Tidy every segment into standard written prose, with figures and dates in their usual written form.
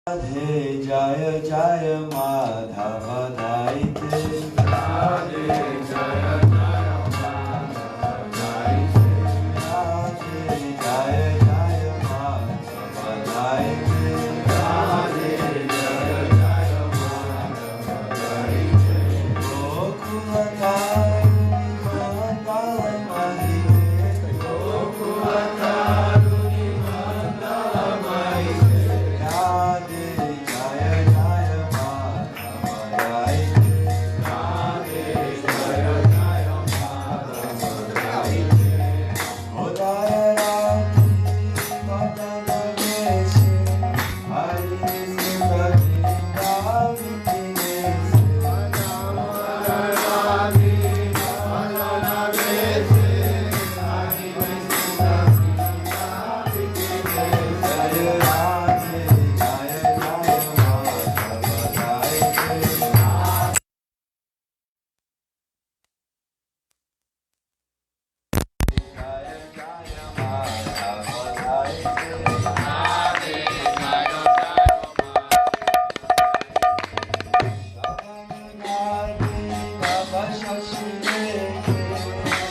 Radhe Jaya Jaya Madhava Daite Radhe Jaya Jaya Madhava Daite Radhe Jaya Jaya Madhava Daite Radhe Jaya Jaya Madhava Daite Gokula Karuni Mandala Mahite Gokula Karuni Mandala Mahite Radhe Jaya Jaya Madhava Daite Radhe Jaya Jaya Madhava Daite Udara Radhi Madhava Vese Hari Sudha Vrinda Vikinese Udara Radhi Madhava Vese Hari Sudha Vrinda Vikinese Jaya Radhe Jaya Jaya Madhava Daite Jaya Jaya Madhava Daite Radhe Jaya Jaya Savanadi Baba Shashireke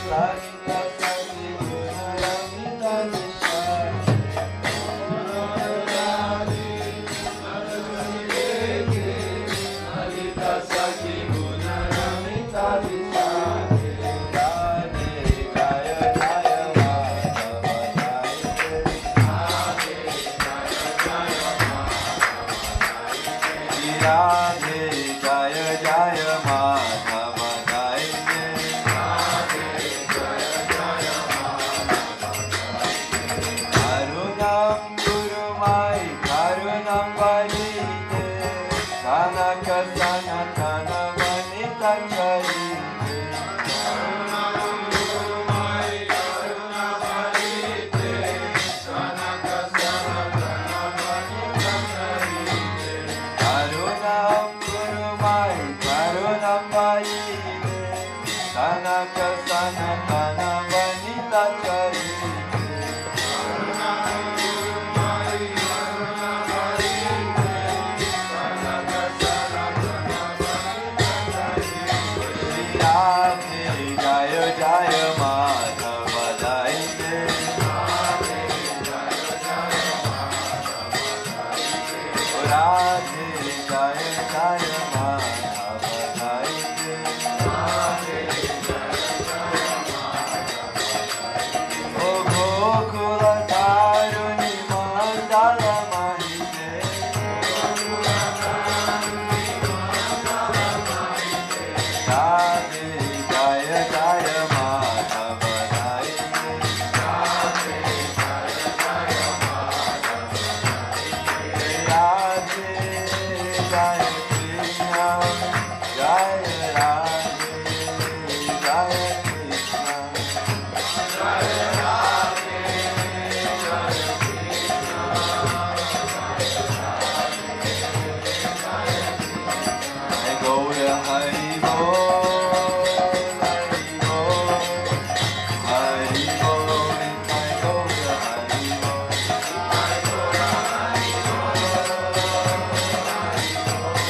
Lalita Sati Gunaramita Vishake Savanadi Baba Shashireke Lalita Sati Gunaramita Vishake Radhe Jaya Jaya Madhava Daite Radhe Jaya Jaya Radhe Jaya Jaya Madhava Daite Radhe Jaya Jaya Karunam Guru Mai Karunam Varite Sanaka Sanatana Vanita Charite Karunam Guru Mai Karunam Varite Sanaka Sanatana Vanita Charite Karunam Guru Mai Karunam Varite Sanaka Sanatana Vanita Charite Karunam Guru Mai Karunam Varite Sanaka Sanatana Vanita Charite Radhe Jaya Jaya Madhava Daite Radhe Jaya Jaya Madhava Daite Radhe Jaya Jaya Madhava Daite Radhe Jaya Jaya Madhava Daite O Gokula Karuni Mandala Mahite Gokula Karuni Mandala Mahite Radhe Jaya Jaya Madhava Daite Radhe Jaya Jaya Madhava Daite Radhe Jaya Krishna Jaya Radhe Jaya Krishna Jaya Radhe Jaya Krishna Jai Gaura Hari Bol Hari Bol Hari Bol Jai Gaura Hari Bol Jai Gaura Hari Bol Hari Bol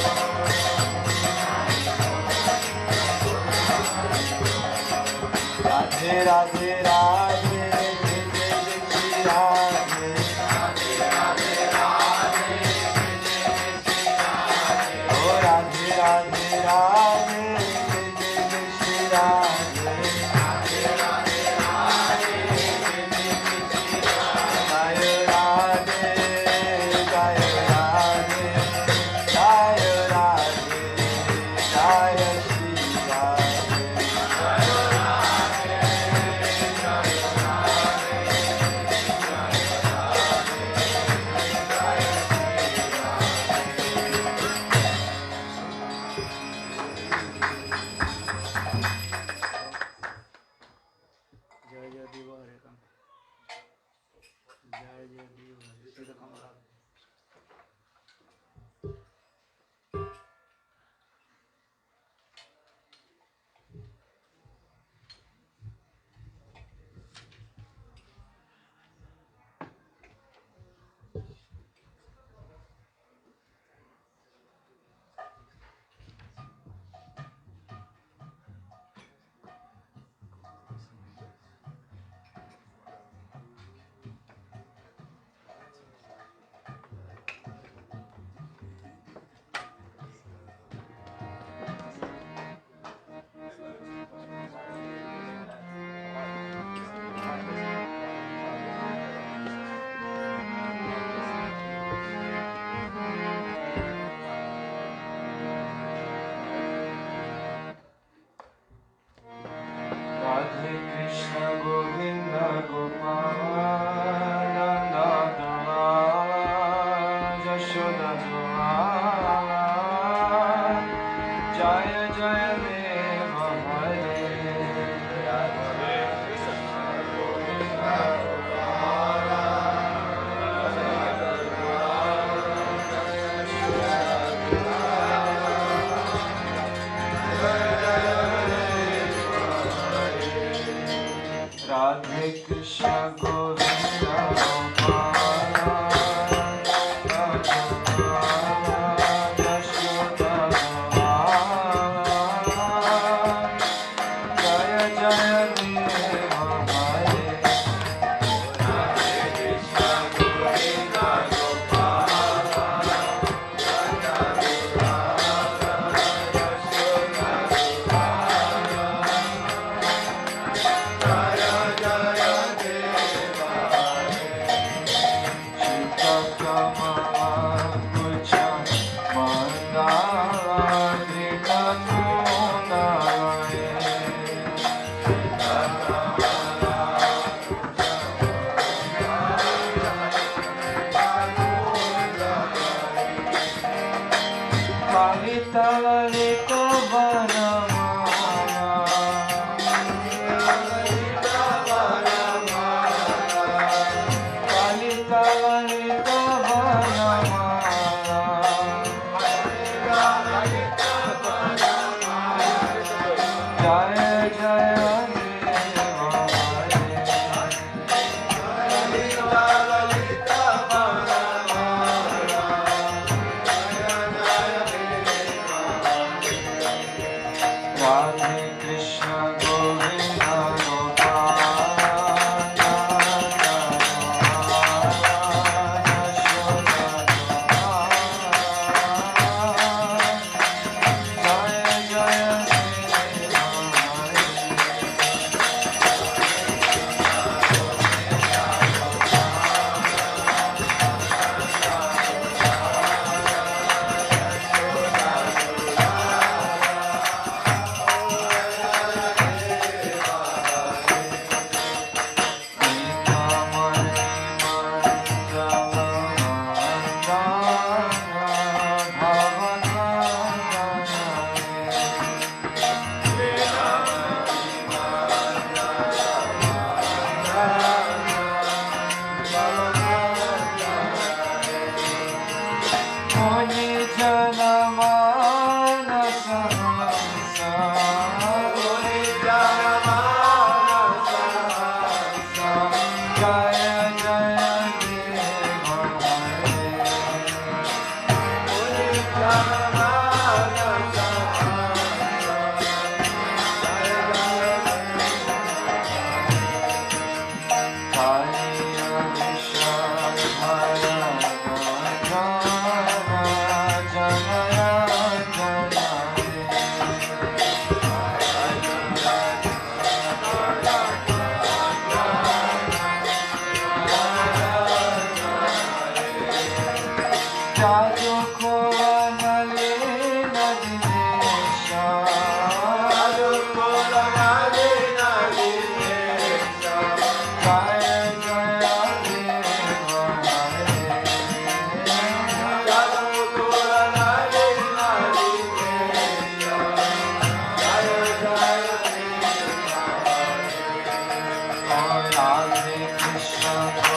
Jaya Jaya Deva Hare Radhe Krishna Govinda Radhe Krishna Govinda Lalita Lalita Vana Lalita Vana Lalita Lalita Vana Jaya Jaya Deva Lalita Lalita Vana Radhe Krishna Govinda Gopala Jaya Jaya Krishna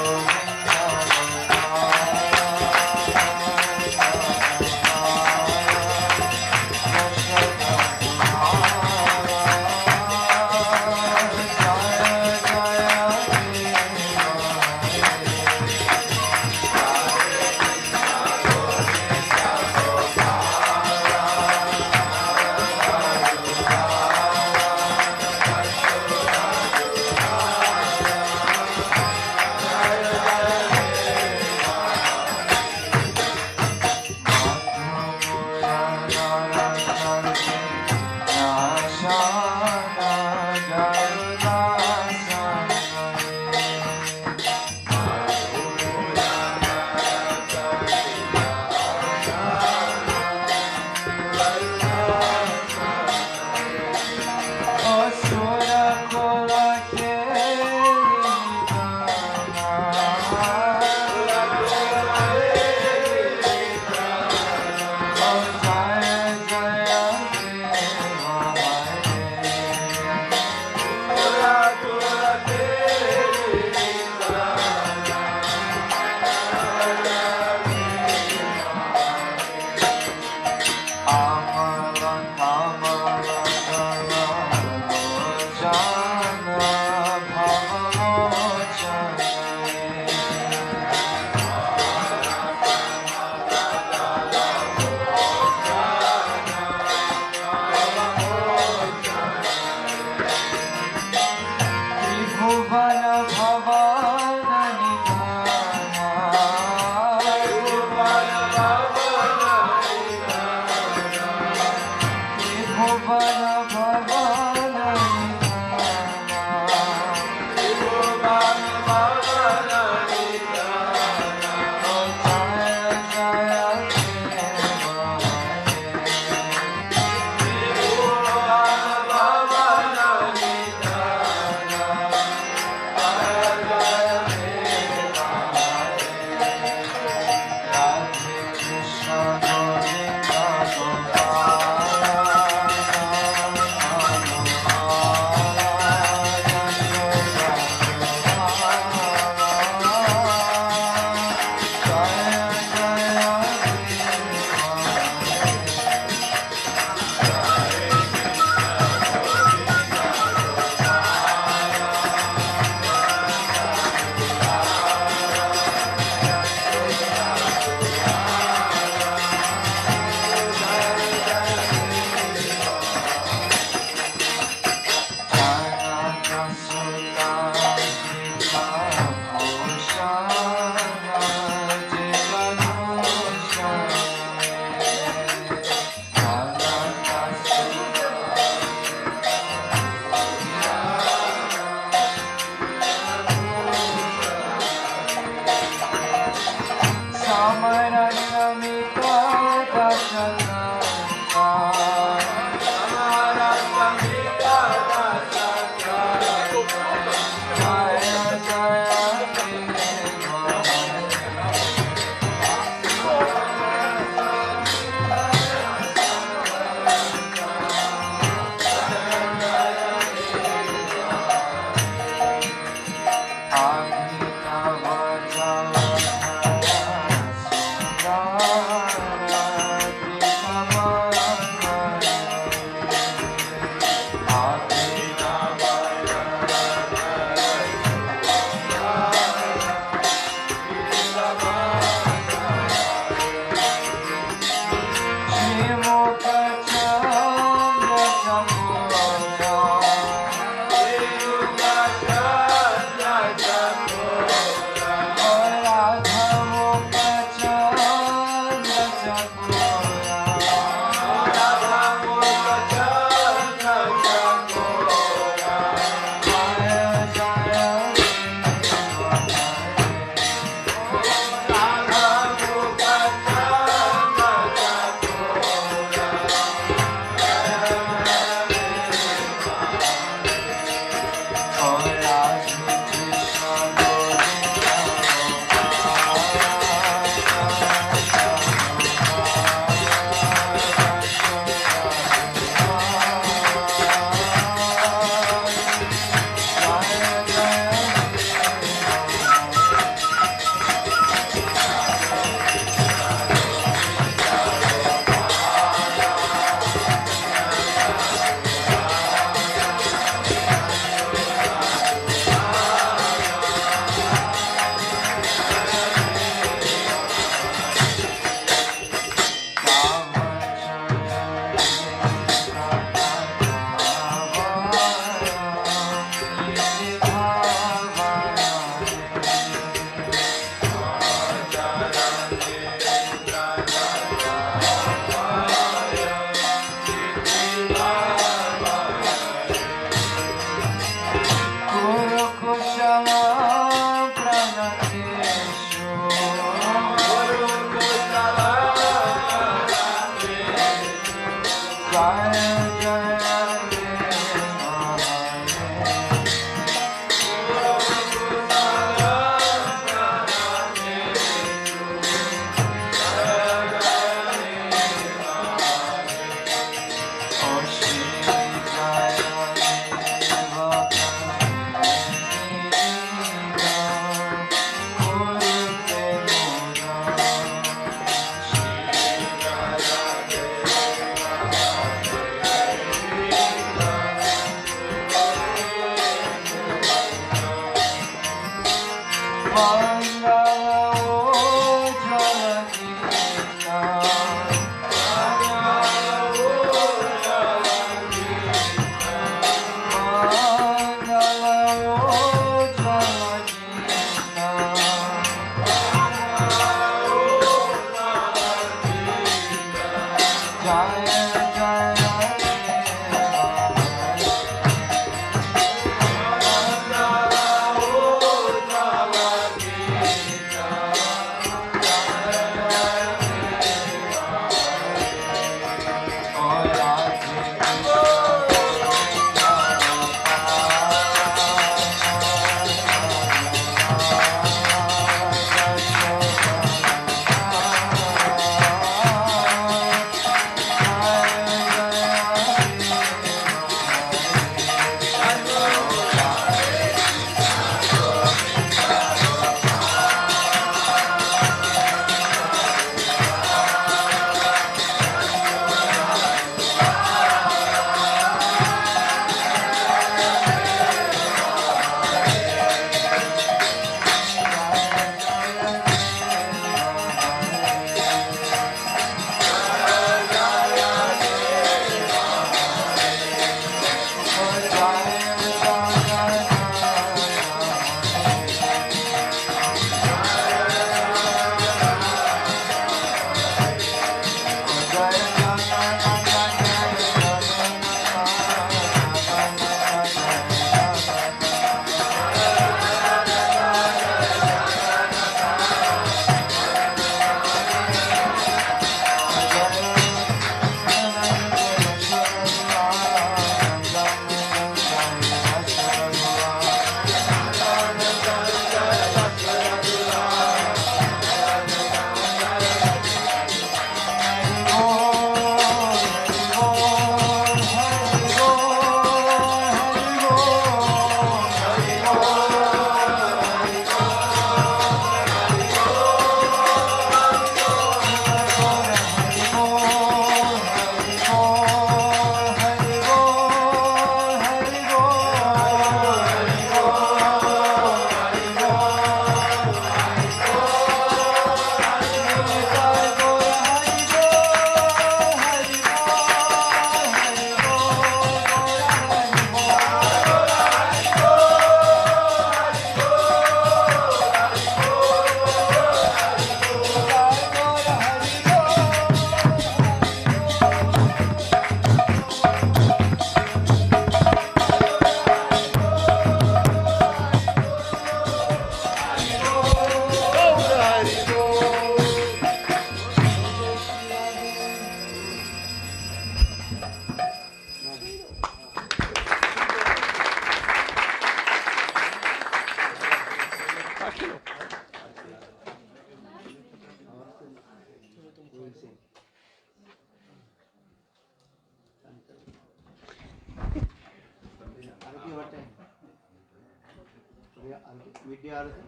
Arati?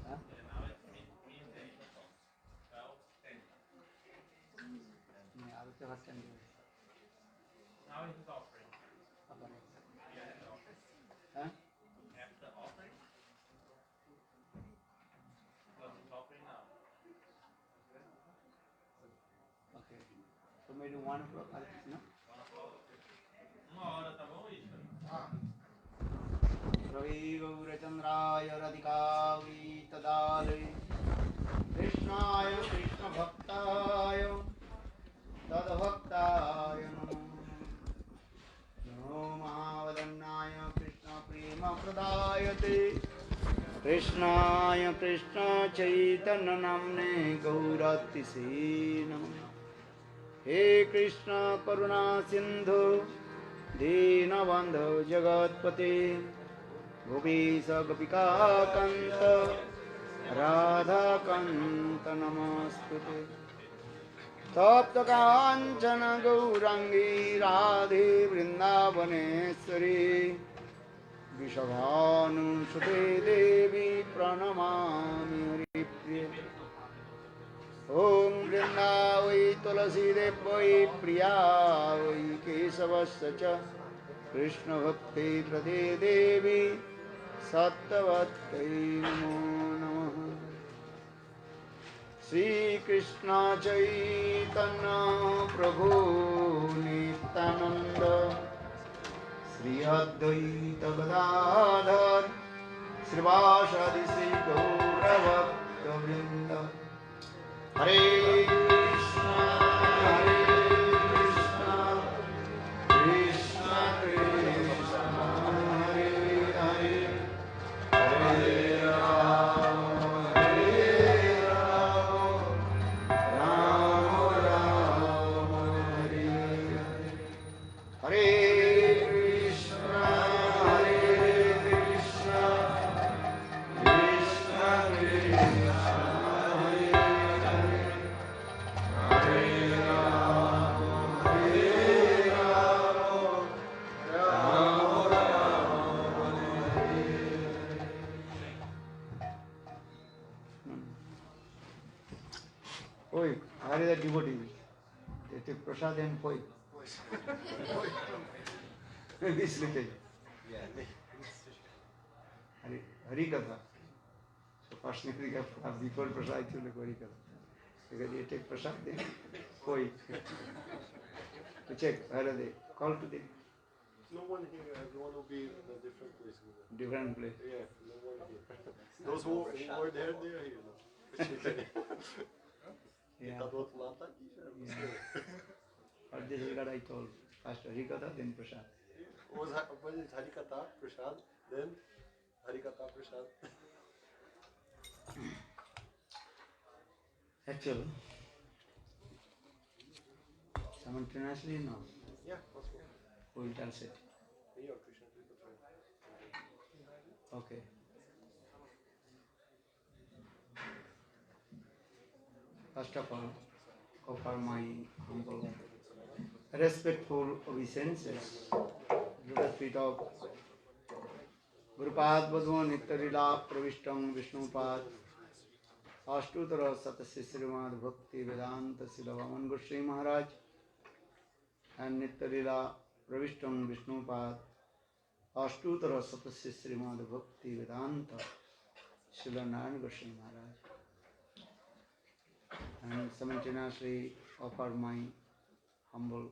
Huh? Yeah, Arati what time? Now it is offering. Huh? After offering? Because it's offering now. Okay. So maybe 1 o'clock Arati, no? 1 o'clock. Uma hora, tá bom, Ishwar? Ravi Gaurachandraya Radhikavi Tadale Krishnaya Krishna Bhaktaya Tadbhaktaya Namo Mahavadannaya Krishna Prema Pradayate Krishnaya Krishna Chaitanya Namne Gauratise Namo He Krishna Karuna Sindhu Dinabandho Jagatpate Gopisa Gopika Kanta Radha Kanta Namastute Tapta Kanchana Gaurangi Radhe Vrindavaneshwari Vishavanu Sute Devi Pranamami Haripriya Om Vrindavai Tulasi Devai Priya Vai Kesavasya Krishna Bhakti Prade Devi Sattvatai Namo Namaha Sri Krishna Chaitanya Prabhu Nityananda Sri Advaita Gadadhar Srivasadi Sri Gaura Bhakta Vrinda Hare Krishna Hare Krishna Krishna Krishna Hare Hare Hare Rama Rama Rama Hare Hare Hare Krishna Hare Krishna Krishna Krishna Hare Hare Hare Rama Rama Rama Hare Oi, how is the devotee? They take prasad and poi. This little. Hari Katha. So first before prasad you like Hari Katha. Because they take prasad then poi. To check where are they? Call to them. No one here, everyone will be in a different place. Different place. Yeah, no one here. Those who were there, they are here now. Yeah. Tá do outro lado, tá aqui já. For this regard I told. First Hari Katha, then prasad. Was Harikatha, Prasad, then Harikatha, Prasad. Actually, simultaneously no. Yeah, possible. We will translate. Me or Krishna, please try. Okay. First of all, offer my humble, respectful obeisances to the feet of Gurupad Vadhu Nitya Pravishtam Vishnupad Ashtutara Satasya Srimad Bhakti Vedanta Silavan Goswami Maharaj and Nitya Pravishtam Vishnupad Ashtutara Satasya Srimad Bhakti Vedanta Silavan Goswami Maharaj. And simultaneously offer my humble,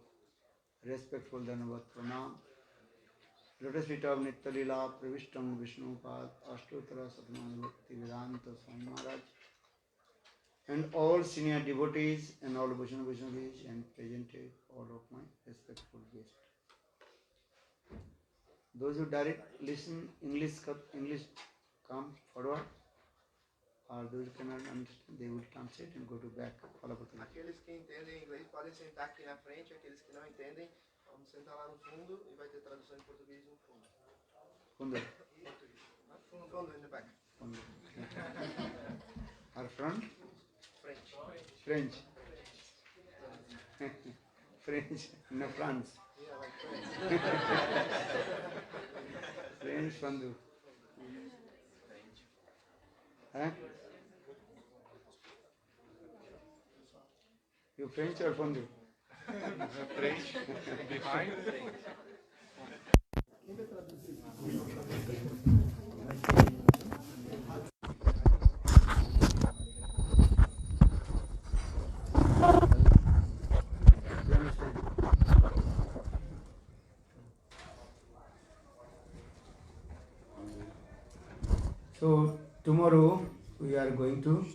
respectful Dhanavad Pranam. Lotus feet of Nitya Pravishtam Vishnupad Ashtutara Satmana Bhakti Vedanta Swami Maharaj and all senior devotees and all Vaishnavis and presented all of my respectful guests. Those who direct listen English come forward. Or those who cannot understand, they will translate and go to back. Aqueles que entendem inglês podem sentar aqui na frente, aqueles que não entendem, vamos sentar lá no fundo e vai ter tradução em português no fundo. Fundo. Fundo in the back. Fundo. Or front? Frente. French. French. No, France. Yeah, like French. French Fundo. Huh? You French or Punjabi? French behind. You understand? So tomorrow we are going to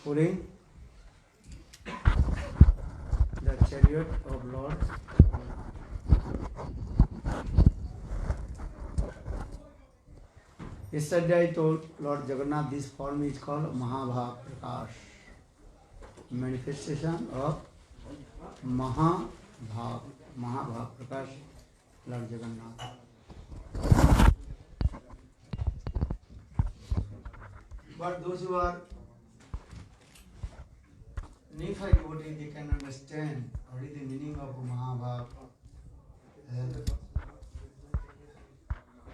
pulling the chariot of Lord. Yesterday I told Lord Jagannath this form is called mahabhava-prakasa, manifestation of mahabhava-prakasa, Lord Jagannath. But those who are neophyte devotees, they can understand what is the meaning of mahabhava.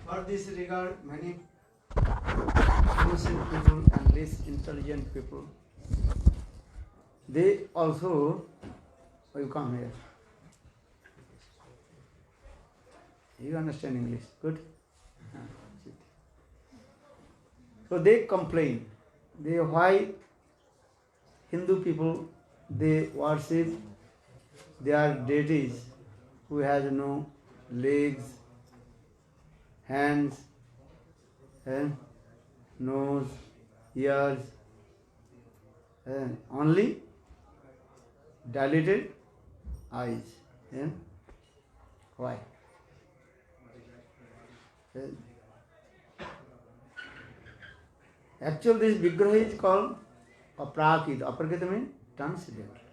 For this regard, many innocent people and less intelligent people, they also, you come here. You understand English? Good? Sit. So they complain. Why Hindu people, they worship their deities who has no legs, hands, and nose, ears, and only dilated eyes. Why? Actually, this vigraha is called aprakita. Aprakita means transcendental.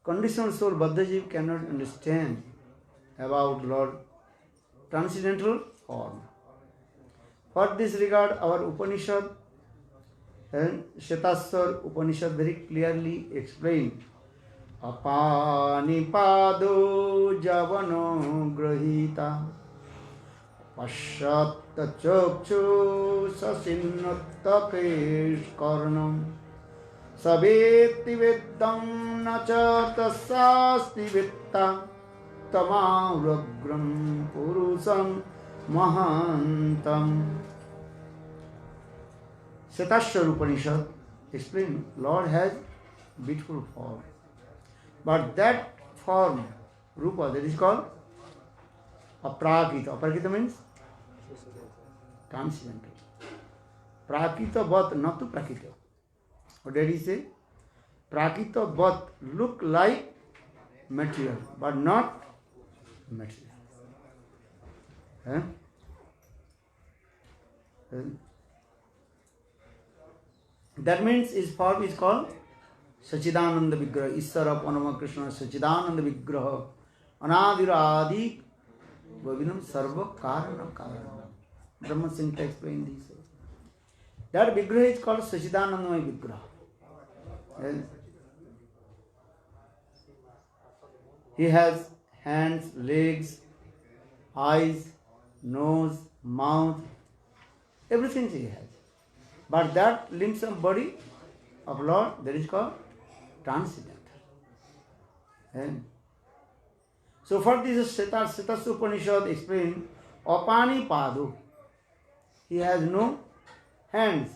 Conditioned soul, Baddhajiv cannot understand about Lord transcendental form. For this regard, our Upanishad and Svetasvatara Upanishad very clearly explain Apanipado javano grahita pashatta chokchu sasinnattakesh karnam sabeti veddam nacha tasasti vitta tamavragram purusam mahantam. Svetasvatara Upanishad explain Lord has beautiful form. But that form, rupa, that is called aprakita. Aprakita means transcendental. Prakita but not to prakita. What did he say? Prakita but look like material, but not material. That means his form is called Sachidananda Vigraha, Isara Panama Krishna Sachidananda Vigraha, Anadiradi Vavinam Sarva Karana Karana. Brahma Singh explained this. That Vigraha is called Sachidananda Vigraha. He has hands, legs, eyes, nose, mouth, everything he has. But that limbs and body of Lord, that is called transcendental. So for this Svetasvatara Upanishad explain Apani Padu. He has no hands,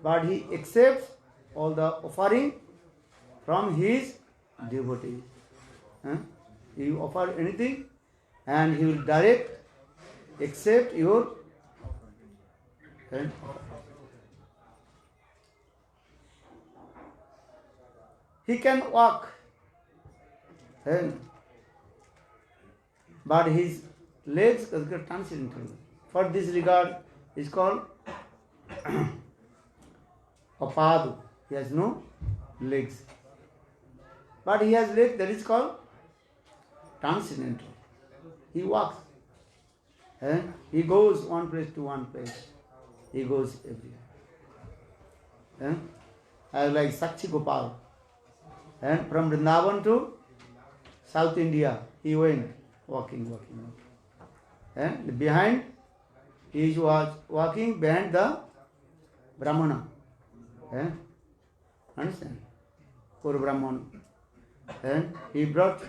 but he accepts all the offering from his devotees. You offer anything and he will direct accept your he can walk, but his legs are transcendental. For this regard is called apadu. He has no legs, but he has legs, that is called transcendental. He walks. He goes one place to one place. He goes everywhere. Like Sakshi Gopal. And from Vrindavan to South India, he went walking. And behind he was walking behind the brahmana. Understand? Poor brahmana. And he brought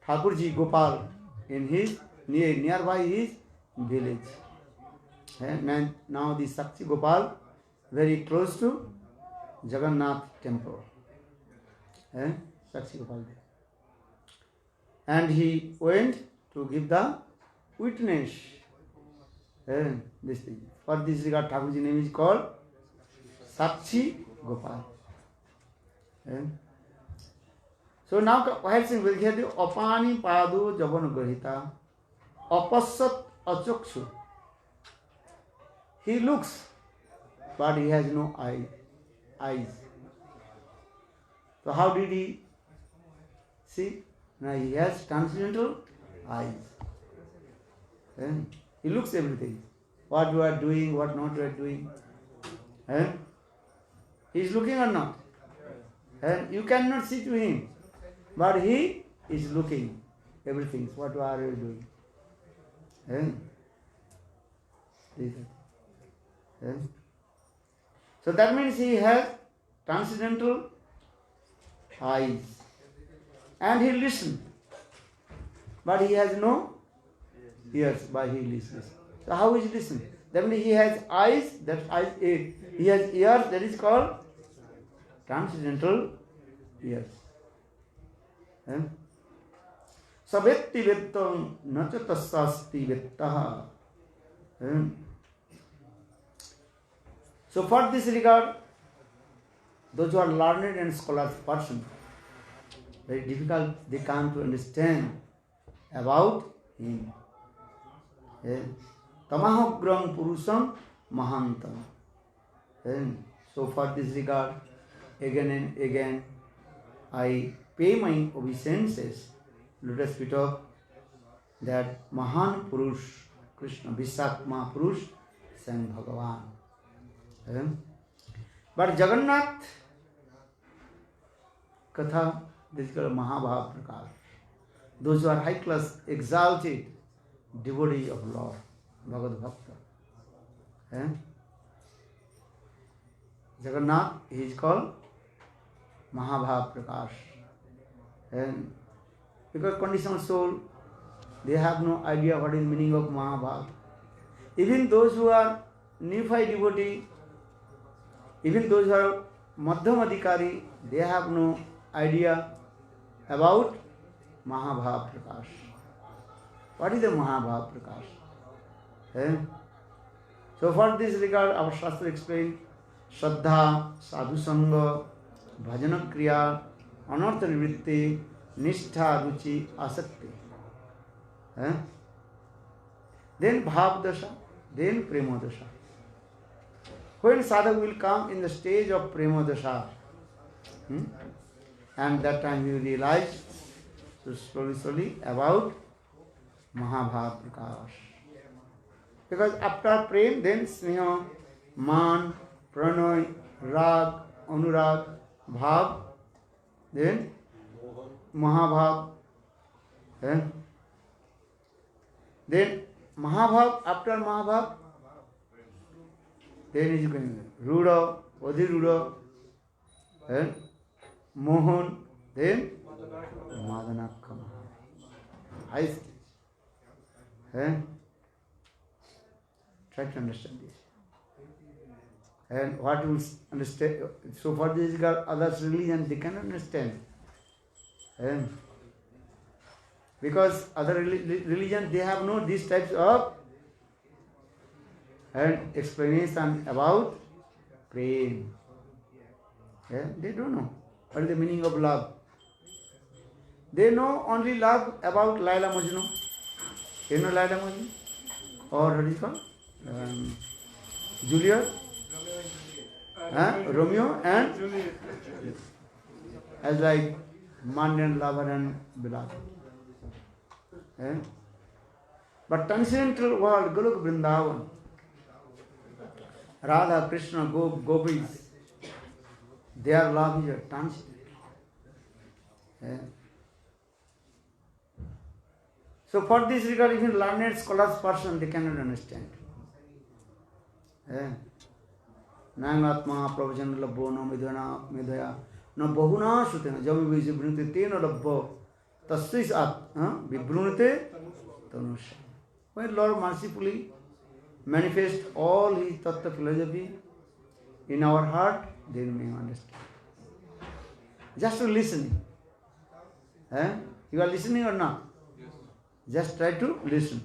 Thakurji Gopal in his nearby his village. And now the Sakshi Gopal very close to Jagannath temple. Sakshi Gopal there. And he went to give the witness. This thing. For this regard, Thakurji name is called Sakshi Gopal. So now while saying Vidyapati apani padu javana grahita apasat achakshu. He looks, but he has no eyes. So how did he see? Now he has transcendental eyes. He looks everything. What you are doing, what not you are doing. He is looking or not? And you cannot see to him. But he is looking everything. What are you doing? So that means he has transcendental eyes. And he listens. But he has no ears, but he listens. So how is he listening? That means he has eyes, that eyes, he has ears, that is called transcendental ears. Savetti vettam nacha tassasti vettaha. So for this regard, those who are learned and scholars person, very difficult they come to understand about him. Tamahagram purusam mahantam. So for this regard, again and again, I pay my obeisances, lotus feet of that Mahan Purush, Krishna, Vishak Mahapurush, Sang Bhagavan. But Jagannath Katha, this is called mahabhava-prakasa. Those who are high class, exalted devotee of Lord, Bhagavad Bhakta. Jagannath, he is called mahabhava-prakasa. And because conditional soul, they have no idea what is the meaning of Mahabharata. Even those who are neophyte devotee, even those who are Madhyamadikari, they have no idea about Mahabhava-prakasa. What is the Mahabhava-prakasa? So for this regard, our Shastra explains sraddha, sadhu sangha, bhajana kriya, anartha nivritti, nishtha, ruchi, asakti. Then bhav-dasa, then prema-dasa. When sadhaka will come in the stage of prema-dasa, and that time you realize so slowly about mahabhava-prakasa. Because after prem, then sneha, man, pranay, rag, anurag, bhav, then mahabhav. Then mahabhav, after mahabhav, then is going ruda, adhiruda, mohan, then madanakka. High stage. Try to understand this. And what you understand, so for this others religion, they cannot understand. Because other religion, they have no these types of explanation about praying. They don't know what is the meaning of love. They know only love about Laila Majnu. You know Laila Majnu? Or what is it called? Juliet? Romeo and Juliet. As like Mandan lover and beloved. But transcendental world, Golok Vrindavan, Radha, Krishna, Gopis, their love is transcendental. So So for this regard, even learned scholars person, they cannot understand. Nangatma pravacana labbo na midhana midhaya na bahuna sutena jami vibrunate tena labbo tasvis at vibrunate tanusha. When Lord mercifully manifest all his tattva philosophy in our heart, then we understand. Just to listen. You are listening or not? Just try to listen.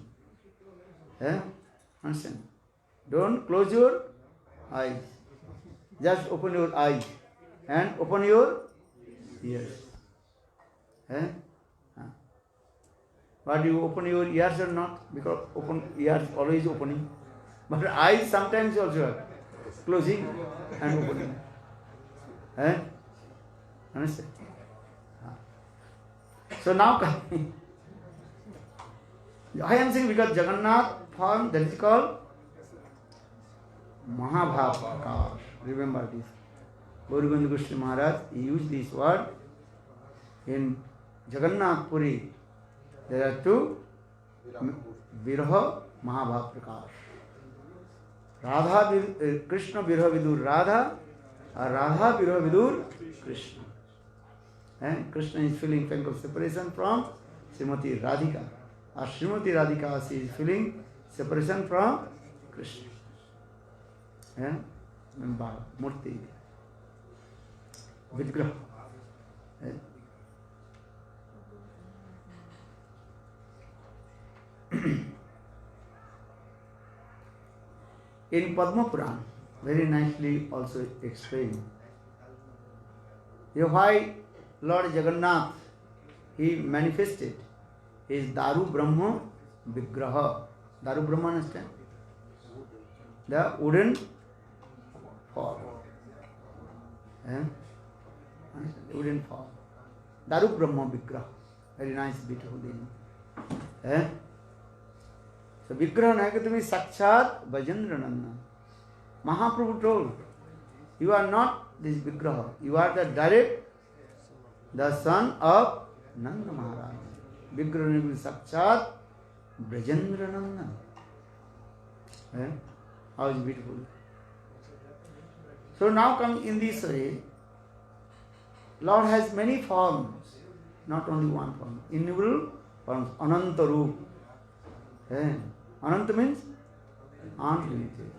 Understand? Don't close your eyes. Just open your eyes and open your ears. But you open your ears or not? Because open ears always opening. But eyes sometimes also are closing and opening. Understand? So now coming. I am saying because Jagannath form that is called mahabhava-prakasa. Remember this. Gauranga Goswami Maharaj used this word in Jagannath Puri. There are two vigraha mahabhava-prakasa. Radha Krishna vigraha vidur Radha or Radha vigraha vidur Krishna. And Krishna is feeling pain of separation from Srimati Radhika. Or Srimati Radhika, she is feeling separation from Krishna. Murti. Vigraha. In Padma Purana, very nicely also explained. Why Lord Jagannath, he manifested his Daru Brahma Vigraha. Daru Brahma, understand? The wooden form. Understand? Wooden form. Daru Brahma Vigraha. Very nice, beautiful name. So Vigraha Nayakatami Sakshat Bajendrananda. Mahaprabhu told, you are not this Vigraha. You are the direct, the son of Nanda Maharaja. Vigraha Sakshat Brajendrananda. How is beautiful. So now come in this way, Lord has many forms, not only one form, innumerable forms, Ananta Roop. Ananta means unlimited.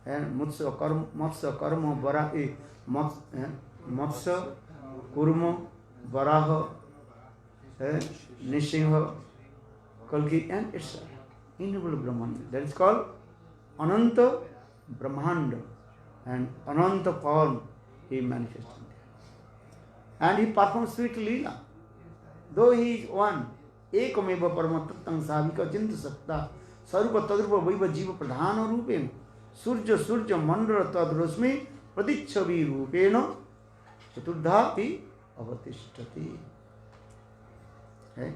Matsya Karma Varaha, Matsya Kurma Varaha, Nishingha, Kalki, and etc. Innumerable Brahman. That is called Ananta Brahmanda, and Ananta form he manifested. And he performs sweet Lila. Though he is one, Ekameva Paramatattam Savika Chinta Sakta Sarupa Tadrupa Vaiva Jiva Pradhana Rupena Surja Mandara Tadrosmi Pradicchavi Rupena Chaturdhapi Avatishtati.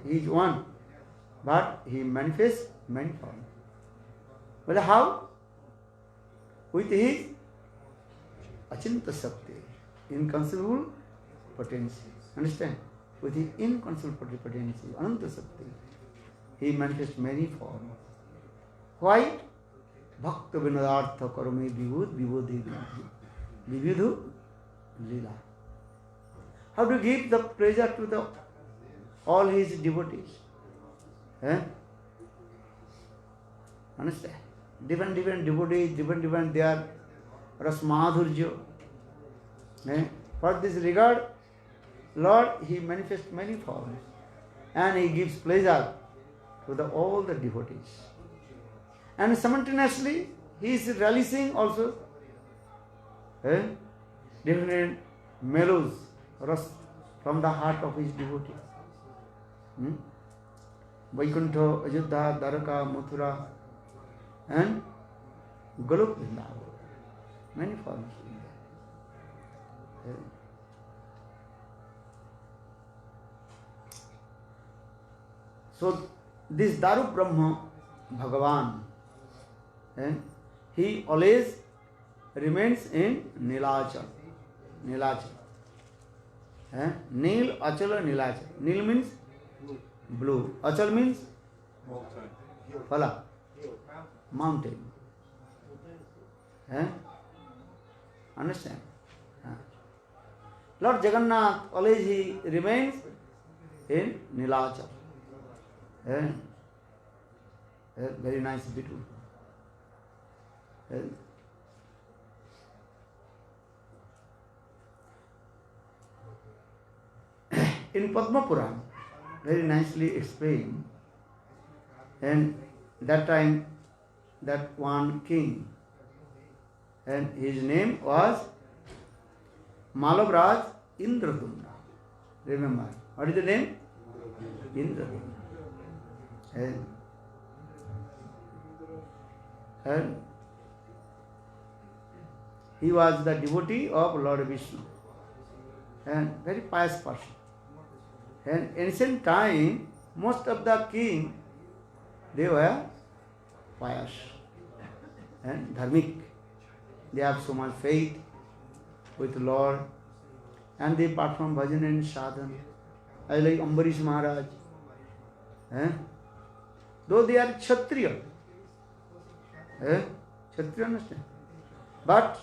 He is one, but he manifests many forms. Well, how? With his Achinta Sakti, inconceivable potency. Understand? With his inconceivable potency, Ananta Sakti, he manifests many forms. Why? Bhakta Vinadartha Karame Vibodhi Vividhu Lila. How to give the pleasure to all his devotees? Understand? Different devotees, different their rasmadhurja. For this regard, Lord, he manifests many forms and he gives pleasure to all the devotees. And simultaneously, he is relishing also different mellows, ras from the heart of his devotees. Vaikuntha, Ajodhya, Dwaraka, Mathura, and Golok Vrindavan. Many forms. So, this Daru Brahma Bhagavan, he always remains in Nila-Achal. Nil Achala Nilachal. Nil means blue. Achal means Mountain. phala, mountain. Eh? Understand? Lord Jagannath always he remains in Nilachal. Very nice, beautiful. In Padma Puran, very nicely explained, and that time that one king, and his name was Malavraj Indradyumna. Remember, what is the name? Indradyumna. And he was the devotee of Lord Vishnu and very pious person. And ancient time, most of the king, they were pious and dharmic. They have so much faith with the Lord and they perform bhajan and sadhana. I like Ambarish Maharaj. Though they are Kshatriya. Kshatriya, understand? But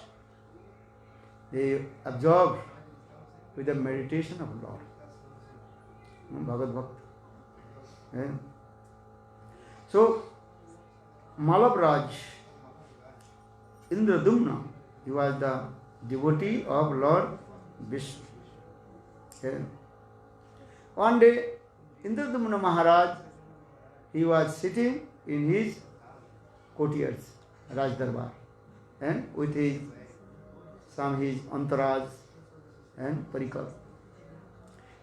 they absorb with the meditation of Lord. Bhagavad Bhakta. So, Malavraj Indradyumna, he was the devotee of Lord Vishnu. One day, Indradyumna Maharaj, he was sitting in his courtiers, Raj Darbar, and with his entourage and parikar.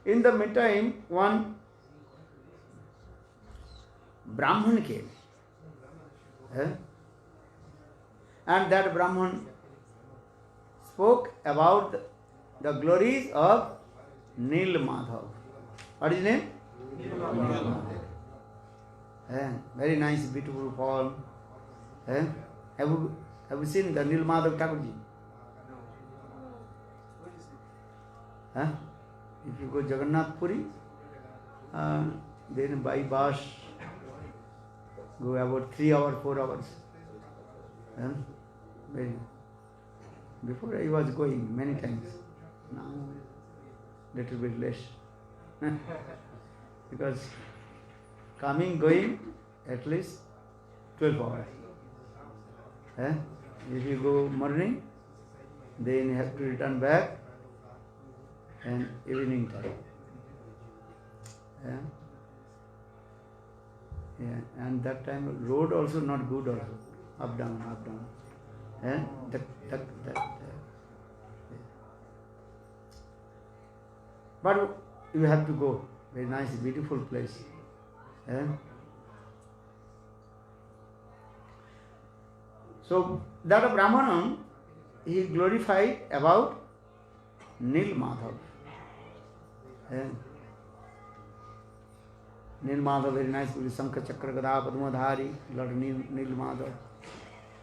In the meantime, one Brahman came. And that Brahman spoke about the glories of Nila-Madhava. What is his name? Nila-Madhava. Very nice, beautiful poem. Have you seen the Nila-Madhava Thakurji? If you go Jagannath Puri, then by bus, go about 3 hours, 4 hours. Before I was going many times, now little bit less. Because coming, going, at least 12 hours. If you go morning, then you have to return back and evening time. And that time road also not good also. Up down, up down. But you have to go. Very nice, beautiful place. So that Brahmana, he glorified about Nila-Madhava. Nila-Madhava, very nice, Sankha Chakra Gada Padmadhari, Lord Nila-Madhava.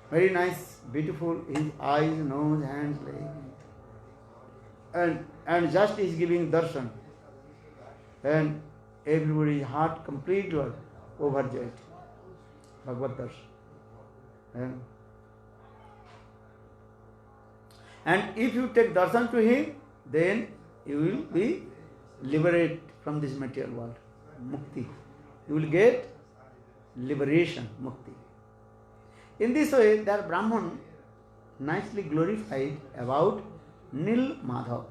Very nice, beautiful, his eyes, nose, hands, legs. And just he is giving darshan. And everybody's heart completely overjoyed. Bhagavad darshan. And if you take darshan to him, then you will be liberated from this material world. Mukti. You will get liberation, mukti. In this way, that Brahman nicely glorified about Nila-Madhava.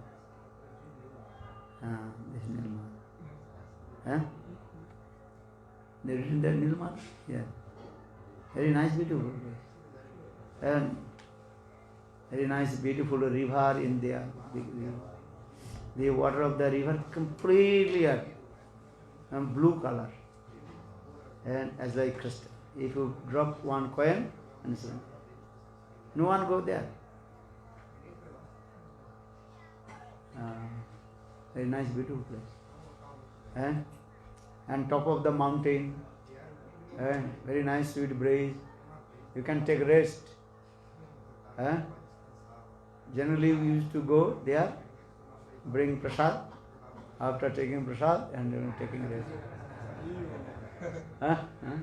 This Nila-Madhava. They written there Nila-Madhava? Yeah. Very nice, beautiful. And very nice, beautiful river in there. Big river. The water of the river completely blue color. And as like crystal. If you drop one coin, and so no one go there. Very nice, beautiful place. And top of the mountain, and very nice, sweet breeze. You can take rest. Generally, we used to go there, bring prasad. After taking prasad and taking rest. Huh? Huh?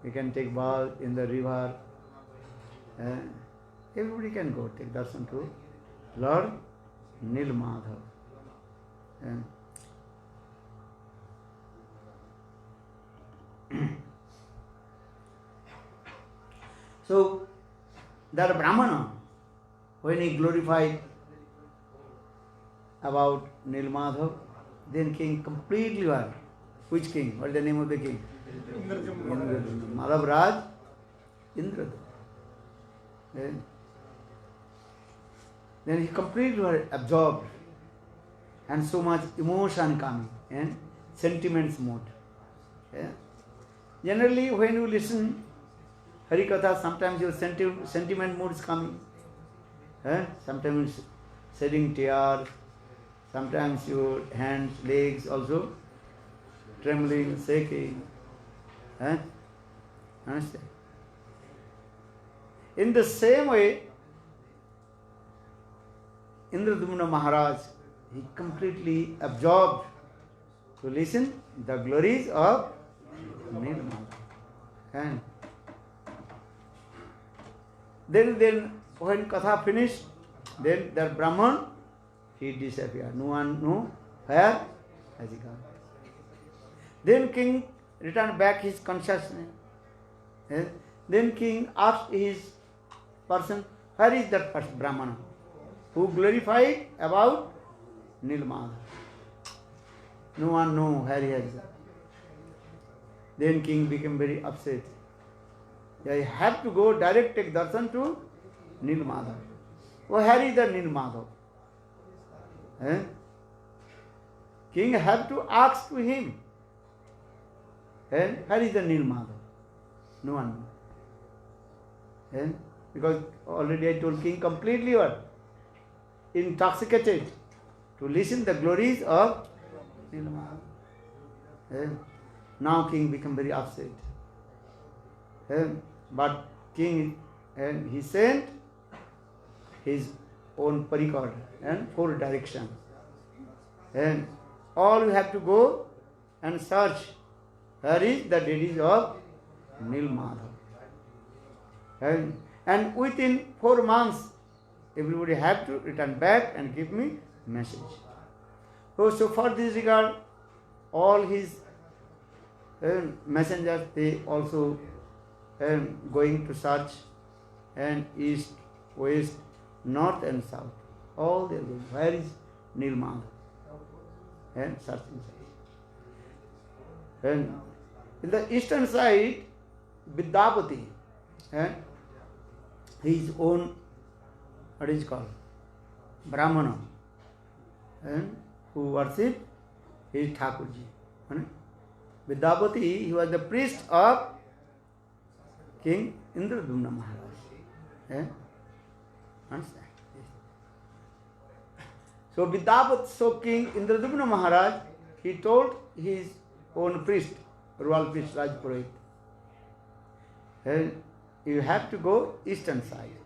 You can take bath in the river. Everybody can go take darshan to Lord Nila-Madhava. So, that brahmana, when he glorified about Nila-Madhava, then king completely was. Which king? What is the name of the king? Indradyumna. Maharaj Indradyumna. Then he completely was absorbed and so much emotion coming and sentiments mode. Generally, when you listen Harikatha, sometimes your sentiment mood is coming. Sometimes shedding tears, sometimes your hands, legs also trembling, shaking. Understand? In the same way, Indradyumna Maharaj, he completely absorbed to listen the glories of Nila-Madhava. Then when Katha finished, then the Brahman, he disappeared. No one knew where has he gone. Then king returned back his consciousness. Then king asked his person, where is that person, Brahmana, who glorified about Nila-Madhava? No one knew where he has gone. Then king became very upset. I have to go direct take darshan to Nila-Madhava. Where is the Nila-Madhava? King have to ask to him. Where is the Nila-Madhava? No one knows. Because already I told king completely what? Intoxicated to listen the glories of Nila-Madhava. Now king become very upset. But king, he sent his own parikar and 4 directions. And all you have to go and search where is the deities of Nila-Madhava. And within 4 months, everybody have to return back and give me message. So for this regard, all his messengers, they also going to search, and east, west, north and south. All they are going. Where is Nila-Madhava? And searching. And in the eastern side, Vidyapati, his own, what is called, brahmana, who worship his Thakurji. Vidyapati, he was the priest of King Indradyumna Maharaja. Understand? So Vidyapati, so King Indradyumna Maharaj, he told his own priest, royal priest Rajpurohit, you have to go eastern side.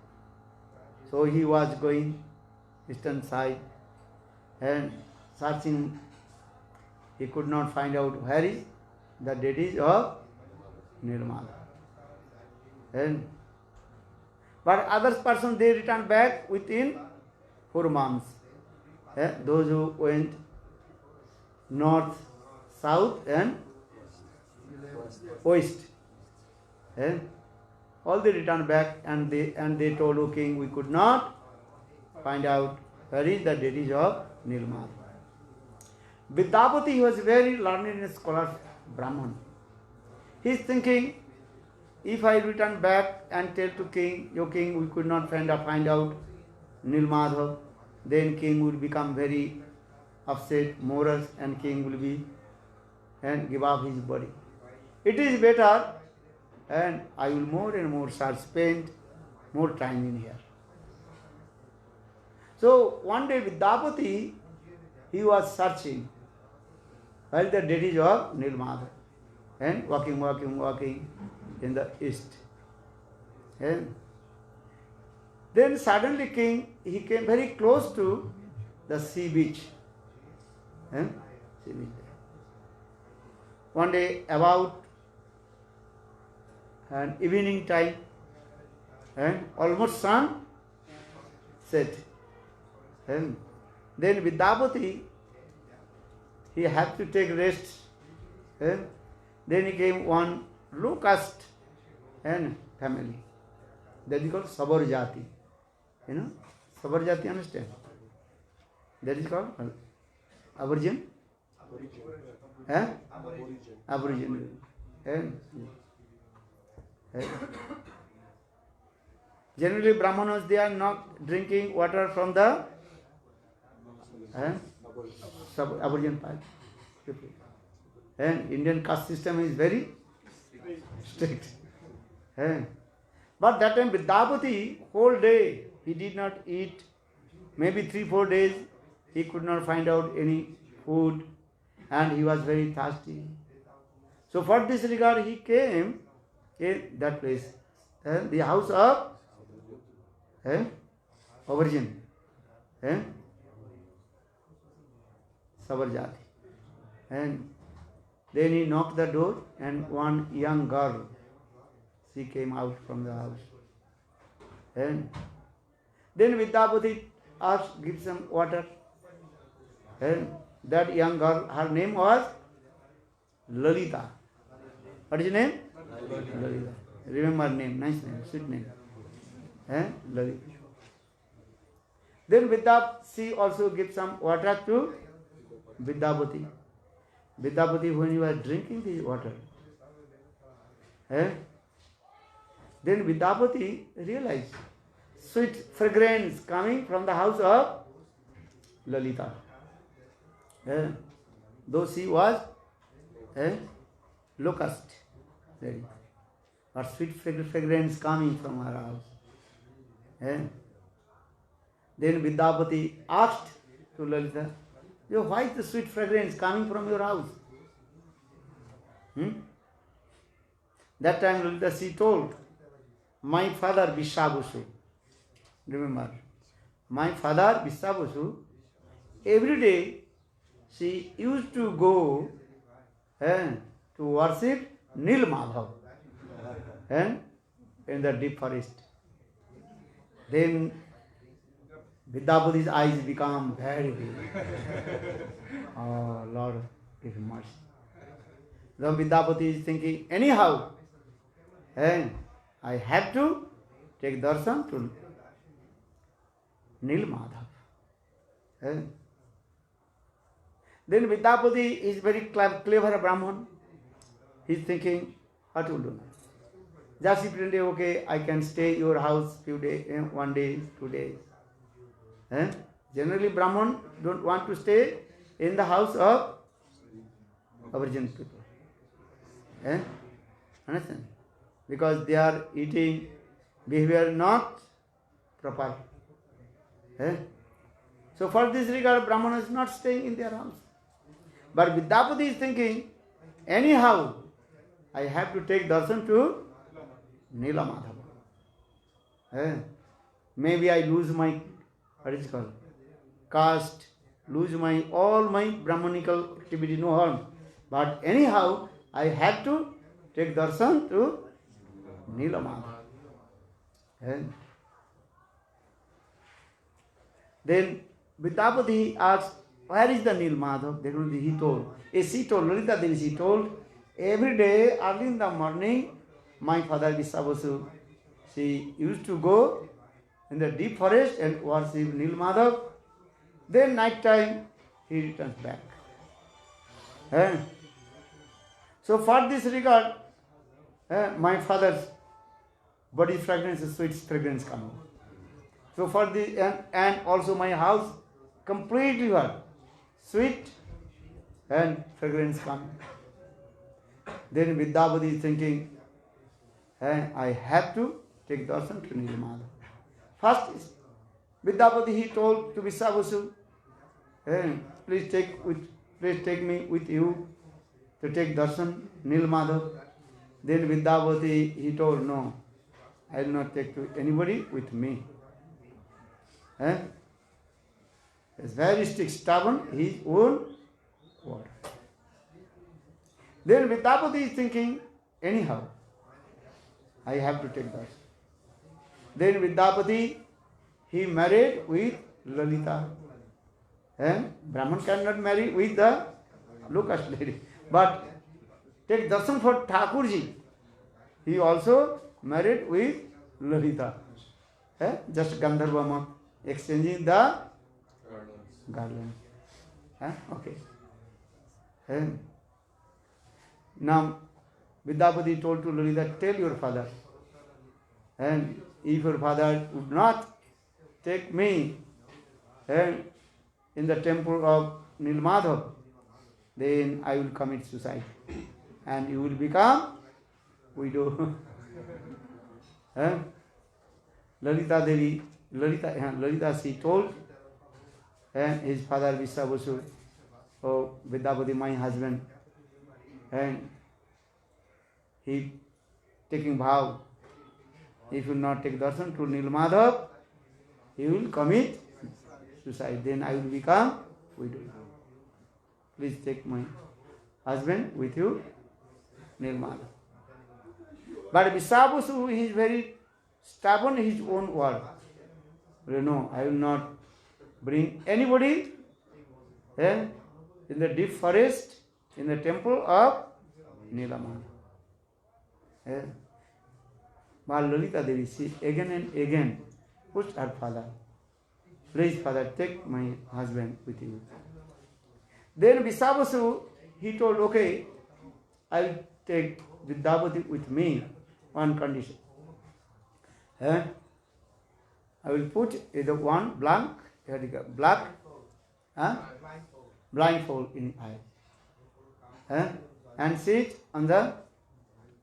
So he was going eastern side and searching. He could not find out where is the deities of Nila-Madhava. But other persons, they returned back within 4 months. Those who went north, south and west. All they returned back and they told, O king, we could not find out where is the deities of Nila-Madhava. Vidyapati, he was very learned and scholar Brahman. He is thinking, if I return back and tell to king, O king, we could not find out Nila-Madhava, then king will become very upset, morose, and king will be and give up his body. It is better, and I will more and more spend more time in here. So one day Vidyapati, he was searching where the deities of Nila-Madhava, and walking in the east. And then suddenly king, he came very close to the sea beach. Sea beach. one day about an evening time, and almost sun set. And then Vidyapati, he had to take rest. And then he came one low caste and family. That is called Sabarjati. You know, Sabarjati, understand? That is called Aborigine. Eh? Aborigine. And generally Brahmanas, they are not drinking water from the Aborigine people. And Indian caste system is very strict. But that time Vidyapati, whole day, he did not eat. Maybe 3-4 days, he could not find out any food, and he was very thirsty. So for this regard, he came in that place, the house of Aborigine, Sabarjati. And then he knocked the door, and one young girl, she came out from the house. And then Vidyapati asked, give some water. And that young girl, her name was Lalita. What is her name? Lalita. Remember her name, nice name, sweet name. Lalita. Then Vidyapati also gives some water to Vidyapati. Vidyapati, when he was drinking the water, then Vidyapati realized sweet fragrance coming from the house of Lalita. Though she was low caste, but sweet fragrance coming from her house. Then Vidyapati asked to Lalita, why is the sweet fragrance coming from your house? That time Lalita, she told, my father Visvavasu, remember, my father Visvavasu, every day she used to go to worship Nila-Madhava in the deep forest. Then Vidyapati's eyes become very big. Oh Lord, give him mercy. Then Vidyapati is thinking, anyhow, I have to take darshan to Nila-Madhava. Then Vidyapati is very clever Brahman. He is thinking, what to do? Just he pretended, okay, I can stay at your house few days, 1 day, 2 days. Generally Brahman don't want to stay in the house of Aborigine people. Understand? Because they are eating behavior not proper. So for this regard, Brahmana is not staying in their house. But Vidyapati is thinking, anyhow, I have to take darshan to Nila-Madhava. Maybe I lose my, what is it called, caste, lose all my Brahmanical activity, no harm. But anyhow, I have to take darshan to Nila-Madhava. Then Vidyapati asked, where is the Nila-Madhava? She told, Lalita Devi, she told, every day early in the morning, my father Visvavasu, she used to go in the deep forest and worship Nila-Madhava. Then night time, he returns back. So for this regard, my father's body fragrance is sweet fragrance coming. So for the and also my house completely what? Sweet and fragrance coming. Then Vidyapati is thinking, I have to take darshan to Nila-Madhava. First, Vidyapati he told to Visvavasu, please take me with you to take darshan Nila-Madhava. Then Vidyapati he told, no, I will not take to anybody with me. It's very strict, stubborn, his own word. Then Vidyapati is thinking, anyhow, I have to take that. Then Vidyapati, he married with Lalita. And Brahman cannot marry with the low caste lady. But take darshan for Thakurji. He also married with Lalita. Just Gandharva month, exchanging the garland. Okay. Now, Vidyapati told to Lalita, tell your father. And if your father would not take me in the temple of Nila-Madhava, then I will commit suicide. And you will become widow. Lalita Devi, Lalita she told his father Visvavasu, oh Vidyapati, my husband, and he taking vow, if you will not take darshan to Nila-Madhava, he will commit suicide. Then I will become widow. Please take my husband with you, Nila-Madhava. But Visvavasu, he is very stubborn in his own word. No, I will not bring anybody in the deep forest, in the temple of Nila-Madhava. But Lalita Devi, she again and again pushed her father. Please, father, take my husband with you. Then Visvavasu, he told, okay, I will take Vidyapati with me on condition. I will put either one black blindfold in eye. And sit on the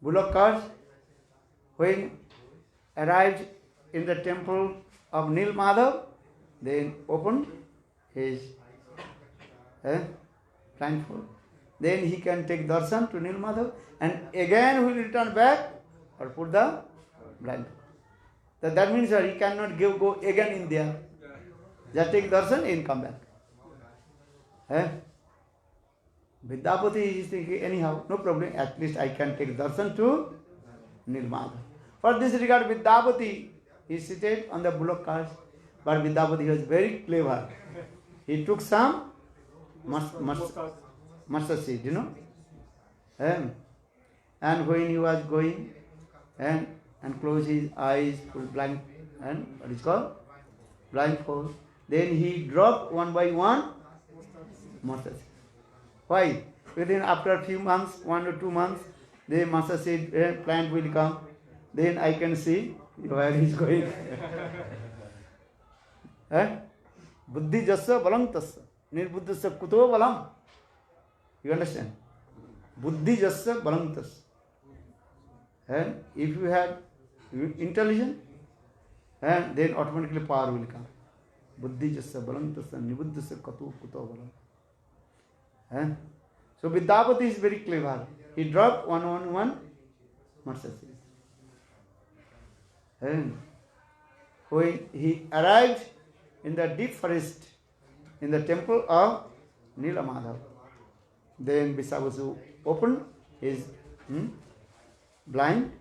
bullock cart. When arrived in the temple of Nila-Madhava, then open his blindfold. Then he can take darshan to Nila-Madhava, and again he will return back or put the blindfold. That means he cannot go again in there. Just take darshan and come back. Vidyapati is thinking, anyhow, no problem, at least I can take darshan to Nila-Madhava. For this regard, Vidyapati is seated on the bullock cart, but Vidyapati was very clever. He took some mustard seed, and when he was going and closed his eyes, put blind, and what is called blindfold, then he dropped one by one mustard seed. Why? Within after a few months, 1 or 2 months, the mustard seed plant will come. Then I can see where he is going. Buddhi jassa balam tassa, nirbuddhasya kuto balam. You understand? Buddhi jassa balam tassa. And if you have intelligence, then automatically power will come. Buddhi jassa balam tassa, nirbuddhasya kuto balam. So Vidyapati is very clever. He dropped one mustard seed. And when he arrived in the deep forest, in the temple of Nila-Madhava, then Visvavasu opened his blind.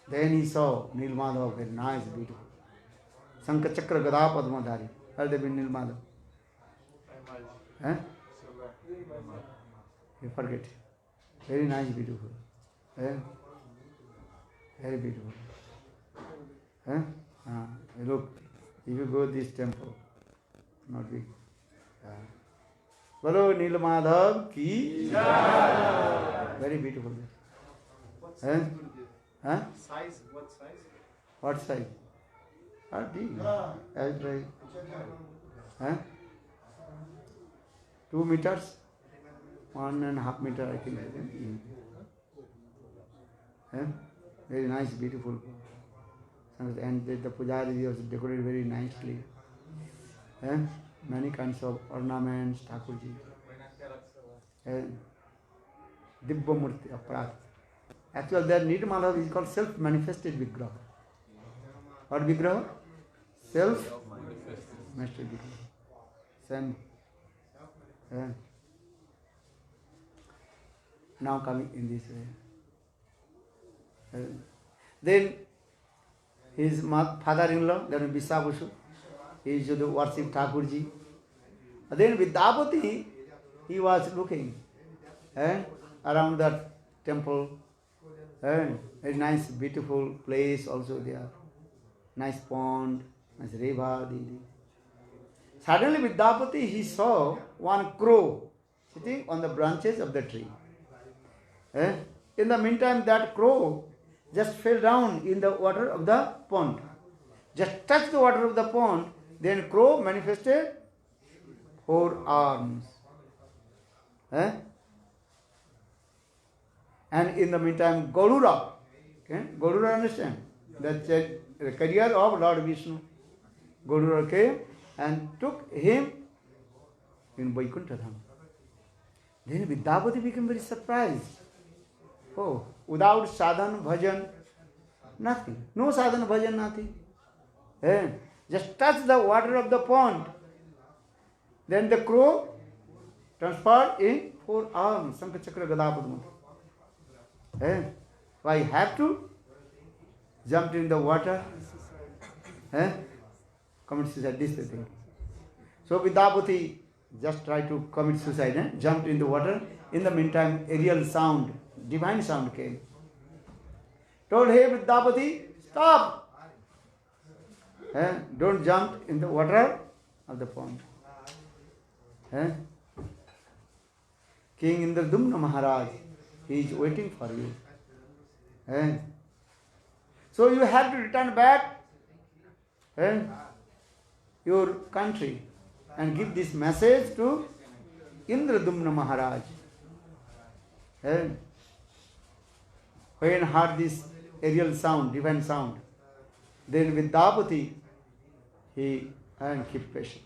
Then he saw Nila-Madhava, very nice, beautiful. Sankha Chakra Gada Padmadhari. Have they been Nila-Madhava? You forget. Very nice, beautiful. Very beautiful. Look, if you go to this temple, not big. Bolo Nila-Madhava ki. Very beautiful. What size will be? Size? What size? What size? Big. As by 2 meters, 1.5 meters, I think. Very nice, beautiful. And the pujari was decorated very nicely. Many kinds of ornaments, Thakurji. Dibba Murti, Aparat. Actually, that Nila-Madhava is called self-manifested vigraha. What vigraha? Self-manifested vigraha. Same. now coming in this way. Then his father-in-law, then Visvavasu, he used to worship Thakurji. Then Vidyapati, he was looking around that temple. A nice, beautiful place also there. Nice pond, nice river. Suddenly Vidyapati, he saw one crow sitting on the branches of the tree. In the meantime, that crow just fell down in the water of the pond. Just touched the water of the pond, then crow manifested 4 arms. And in the meantime, Garuda, Garuda understand? That's the career of Lord Vishnu. Garuda came and took him in Vaikuntha. Then Vidyapati became very surprised. Oh, without sadhana, bhajan, nothing. No sadhana, bhajan, nothing. Just touch the water of the pond. Then the crow transferred in 4 arms. Sankha Chakra Gadapadma. Why have to jump in the water? Commit suicide, this is the thing. So Vidyapati just tried to commit suicide, jumped in the water. In the meantime, a real sound, divine sound came. Told, hey Vidyapati, stop! Don't jump in the water of the pond. King Indradyumna Maharaja, he is waiting for you. So you have to return back your country and give this message to Indradyumna Maharaja. When heard this aerial sound, divine sound, then Vidyapati, he keep patient.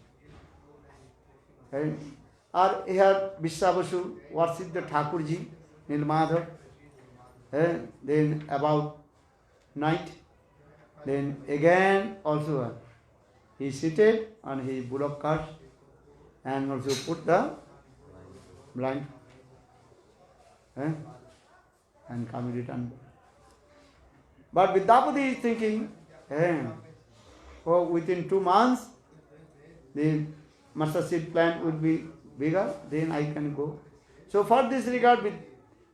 Or here Visvavasu worshipped the Thakurji, Nila-Madhava. Then about night, then again also he seated on his bullock cart and also put the blind and come return. But Vidyapati is thinking, within 2 months the mustard seed plant will be bigger, then I can go. So for this regard,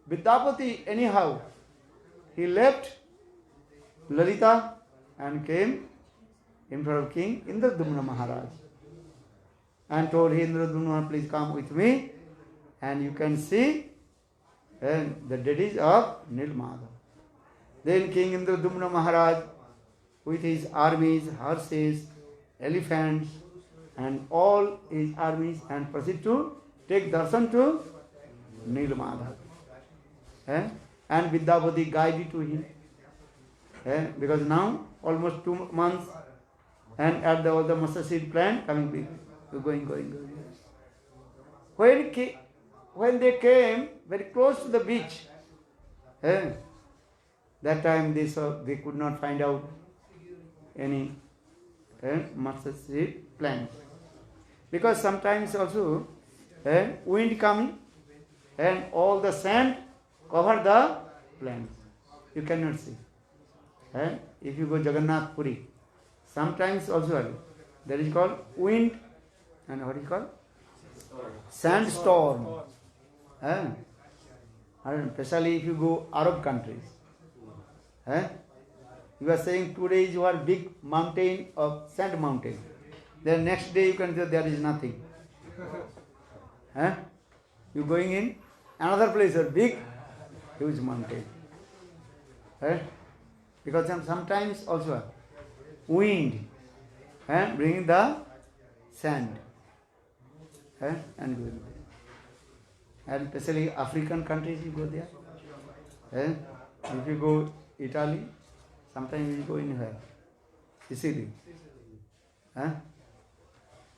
Vidyapati anyhow, he left Lalita and came in front of King Indradyumna Maharaj and told him, Indradyumna, please come with me and you can see the deeds of Nila-Madhava. Then King Indradyumna Maharaj with his armies, horses, elephants and all his armies and proceed to take darshan to Nila-Madhava. And Vidyapati guided to him. Because now almost 2 months and at all the mustard seed plant coming big. Going. When they came very close to the beach, that time they could not find out any mustard seed plant. Because sometimes also wind coming and all the sand cover the plants. You cannot see. If you go Jagannatha Puri, sometimes also there is called wind and what is called? Sandstorm. Especially if you go Arab countries. You are saying 2 days you are big mountain of sand mountain. Then next day you can say there is nothing. You going in another place, a big, huge mountain. Because sometimes also wind bringing the sand and going there. And especially African countries you go there. If you go Italy, sometimes you go in here, Sicily.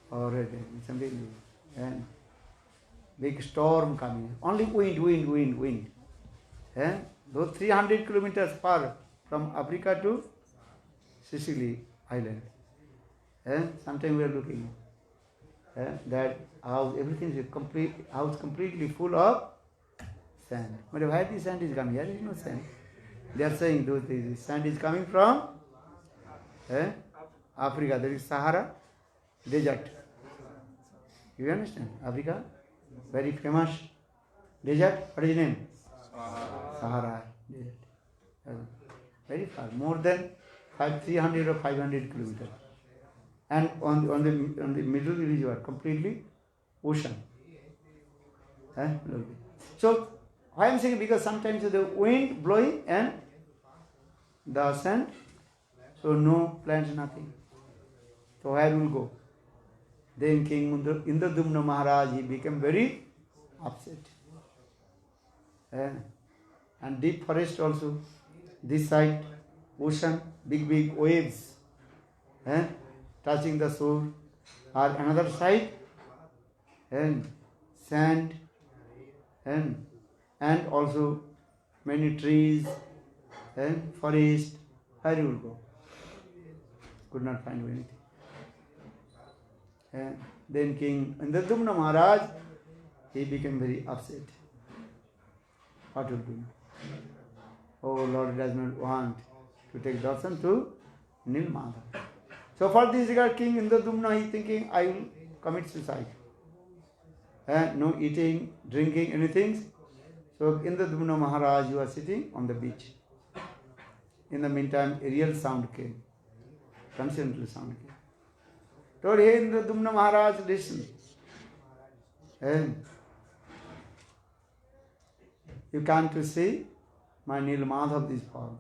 Or something. Big storm coming. Only wind. Those 300 kilometers far from Africa to Sicily island. Sometimes we are looking that house, everything is completely full of sand. But where the sand is coming? Here is no sand. They are saying the sand is coming from Africa. There is Sahara desert. You understand? Africa, very famous desert. What is the name? Sahara desert. Very far, more than 300 or 500 kilometers. And on the middle river, completely ocean. So, why I am saying, because sometimes the wind blowing and the sand, so no plants, nothing. So where will go? Then King Indradyumna Maharaja, he became very upset. And deep forest also. This side, ocean, big waves touching the shore. Or another side, and sand, and also many trees and forest. Where you will go? Could not find anything. Then King Indradyumna Maharaj, he became very upset. What will do? Oh, Lord does not want to take darshan to Nila-Madhava. So for this regard, King Indradyumna, he thinking, I will commit suicide. No eating, drinking, anything. So Indradyumna Maharaj was sitting on the beach. In the meantime, a real sound came. Transcendental sound came. Told, hey Indradyumna Maharaj, listen. You can't to see my Nila-Madhava this form.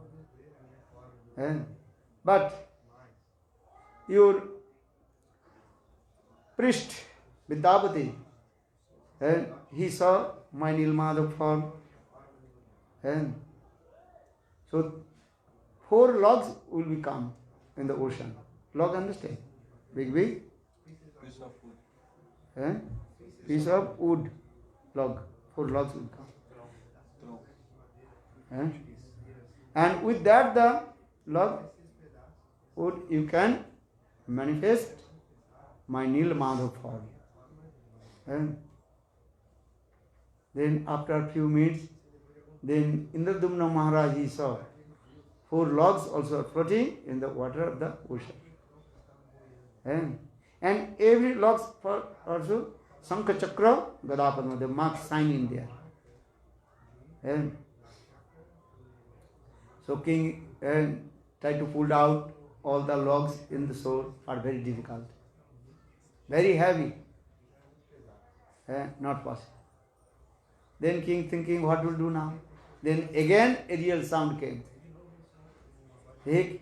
But your priest, Vidyapati, he saw my Nila-Madhava form. So 4 logs will become in the ocean. Log, understand? Big Piece of food. Piece of wood, log. 4 logs will come. And with that the log wood, you can manifest my Nila-Madhava form. Then after a few minutes, then Indradyumna Maharaj, he saw 4 logs also floating in the water of the ocean. And every log also Sankha Chakra Gadapadma, the marks sign in there. So king tried to pull out all the logs in the shore, are very difficult. Very heavy. Not possible. Then king thinking, what will do now? Then again a real sound came. Hey,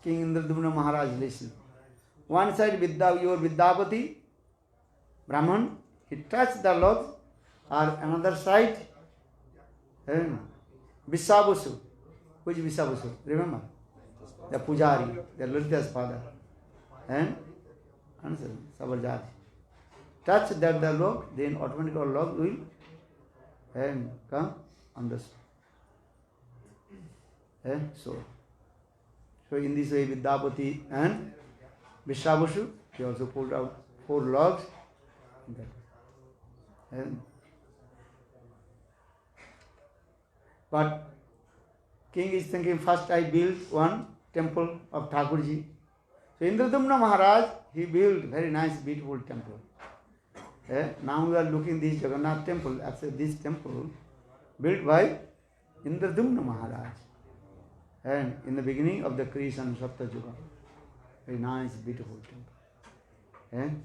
King Indradyumna Maharaj, listen. One side your Vidyapati, Brahman, he touched the logs, or another side, Visvavasu. Who is Visvavasu? Remember? The Pujari, the Lalita's father. And answer, Sabarjati. Touch that the log, then automatically log will come on the so in this way, Vidyapati and Visvavasu, he also pulled out 4 logs. But king is thinking, first I build one temple of Thakurji. So Indradyumna Maharaj, he built very nice, beautiful temple. Now we are looking this Jagannatha temple, actually this temple built by Indradyumna Maharaj. And in the beginning of the creation of Sapta Yuga, very nice, beautiful temple.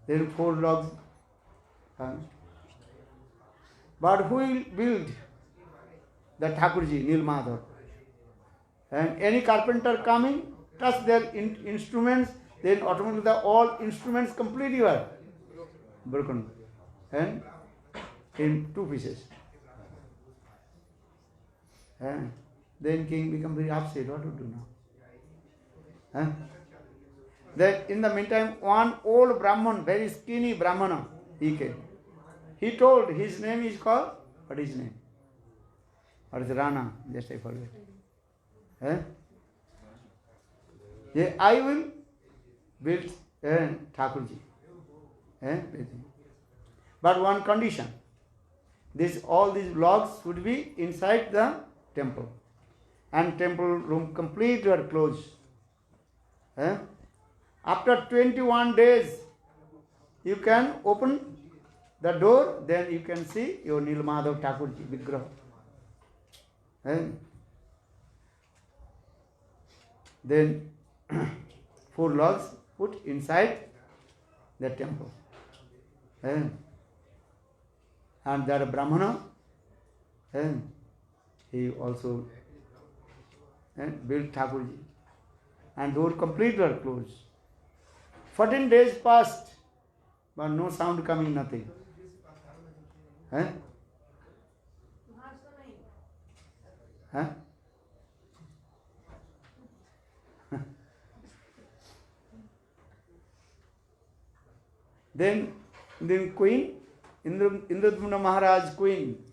Then 4 logs. But who will build the Thakurji, Nila-Madhava? And any carpenter coming, touch their instruments, then automatically all instruments completely were broken and in 2 pieces. Then king become very upset. What to do now? Then in the meantime, one old Brahman, very skinny Brahmana, he came. He told, his name is called, what is his name? What is Rana? Just I forget. Yeah, I will build Thakurji. But one condition, all these blocks should be inside the temple. And temple room complete were closed. After 21 days, you can open the door, then you can see your Nila-Madhava Thakurji vigraha. Then 4 logs put inside the temple. And that brahmana, he also built Thakurji. And door complete were closed. 14 days passed, but no sound coming, nothing. Then Queen, Indradyumna Maharaja queen,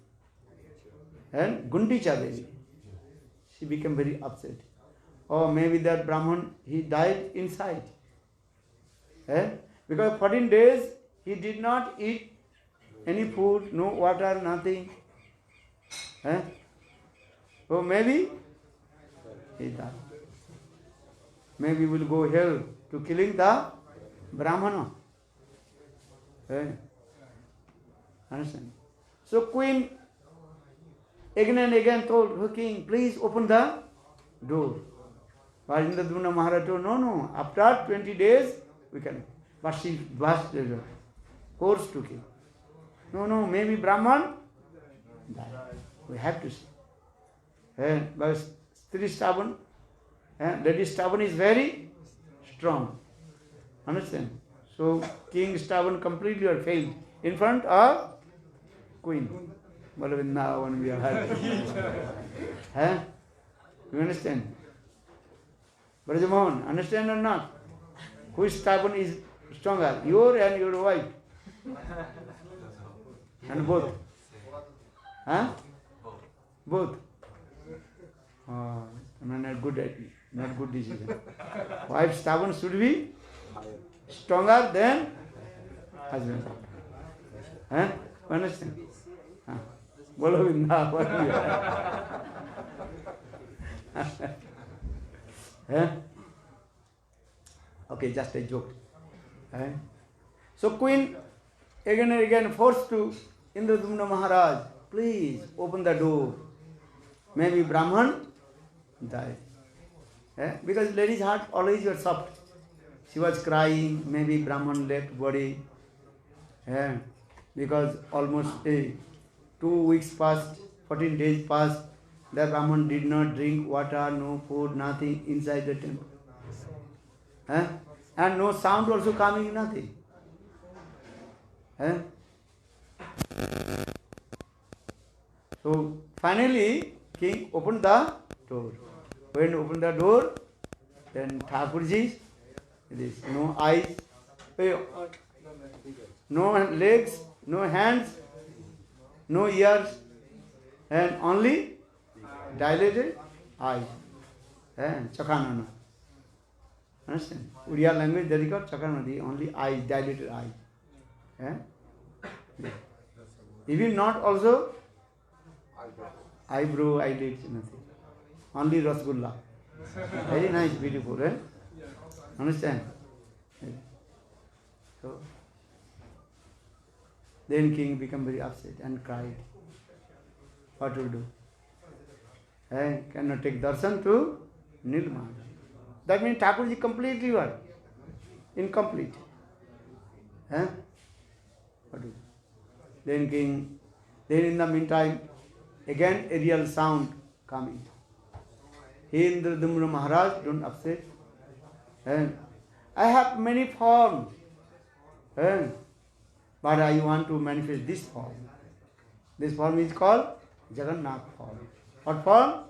and Gundicha Devi, she became very upset. Or maybe that Brahman, he died inside. Because 14 days he did not eat any food, no water, nothing. So maybe he died. Maybe we'll go hell to killing the Brahmana. Understand? So Queen again and again told her king, please open the door. But Indradyumna Maharaja told, no, after 20 days we can. But she was forced to kill. No, maybe Brahman died. We have to see. But Stri stubborn, lady stubborn is very strong. Understand? So king stubborn completely failed in front of queen. Vrindavan we are happy. You understand? Brajamohan, understand or not? Who is stubborn is stronger? Your and your wife. And both. Both. Not good decision. Wife stubborn should be stronger than husband. Understand? Bolo Vrindavan. Okay, just a joke. So Queen again and again forced to Indradyumna Maharaj, please open the door. Maybe Brahman died. Because lady's heart always was soft. She was crying, maybe Brahman left body. Because almost 2 weeks passed, 14 days passed, the Brahman did not drink water, no food, nothing inside the temple. And no sound also coming, nothing. So finally, king opened the door. When opened the door, then Thakurji, no eyes, no legs, no hands, no ears, and only dilated eyes. Chakanana. Understand? Uriya language they call Chakanana, only eyes, dilated eyes. Even not also eyebrow, eyelids, nothing. Only Rasgulla. Very nice, beautiful. Understand? So then king became very upset and cried. What to do? Cannot take darshan to Nila-Madhava. That means Thakurji completely were incomplete. What to do? Then king, then in the meantime, again a real sound coming. He Indradyumna Maharaj, don't upset. I have many forms. But I want to manifest this form. This form is called Jagannatha form. What form?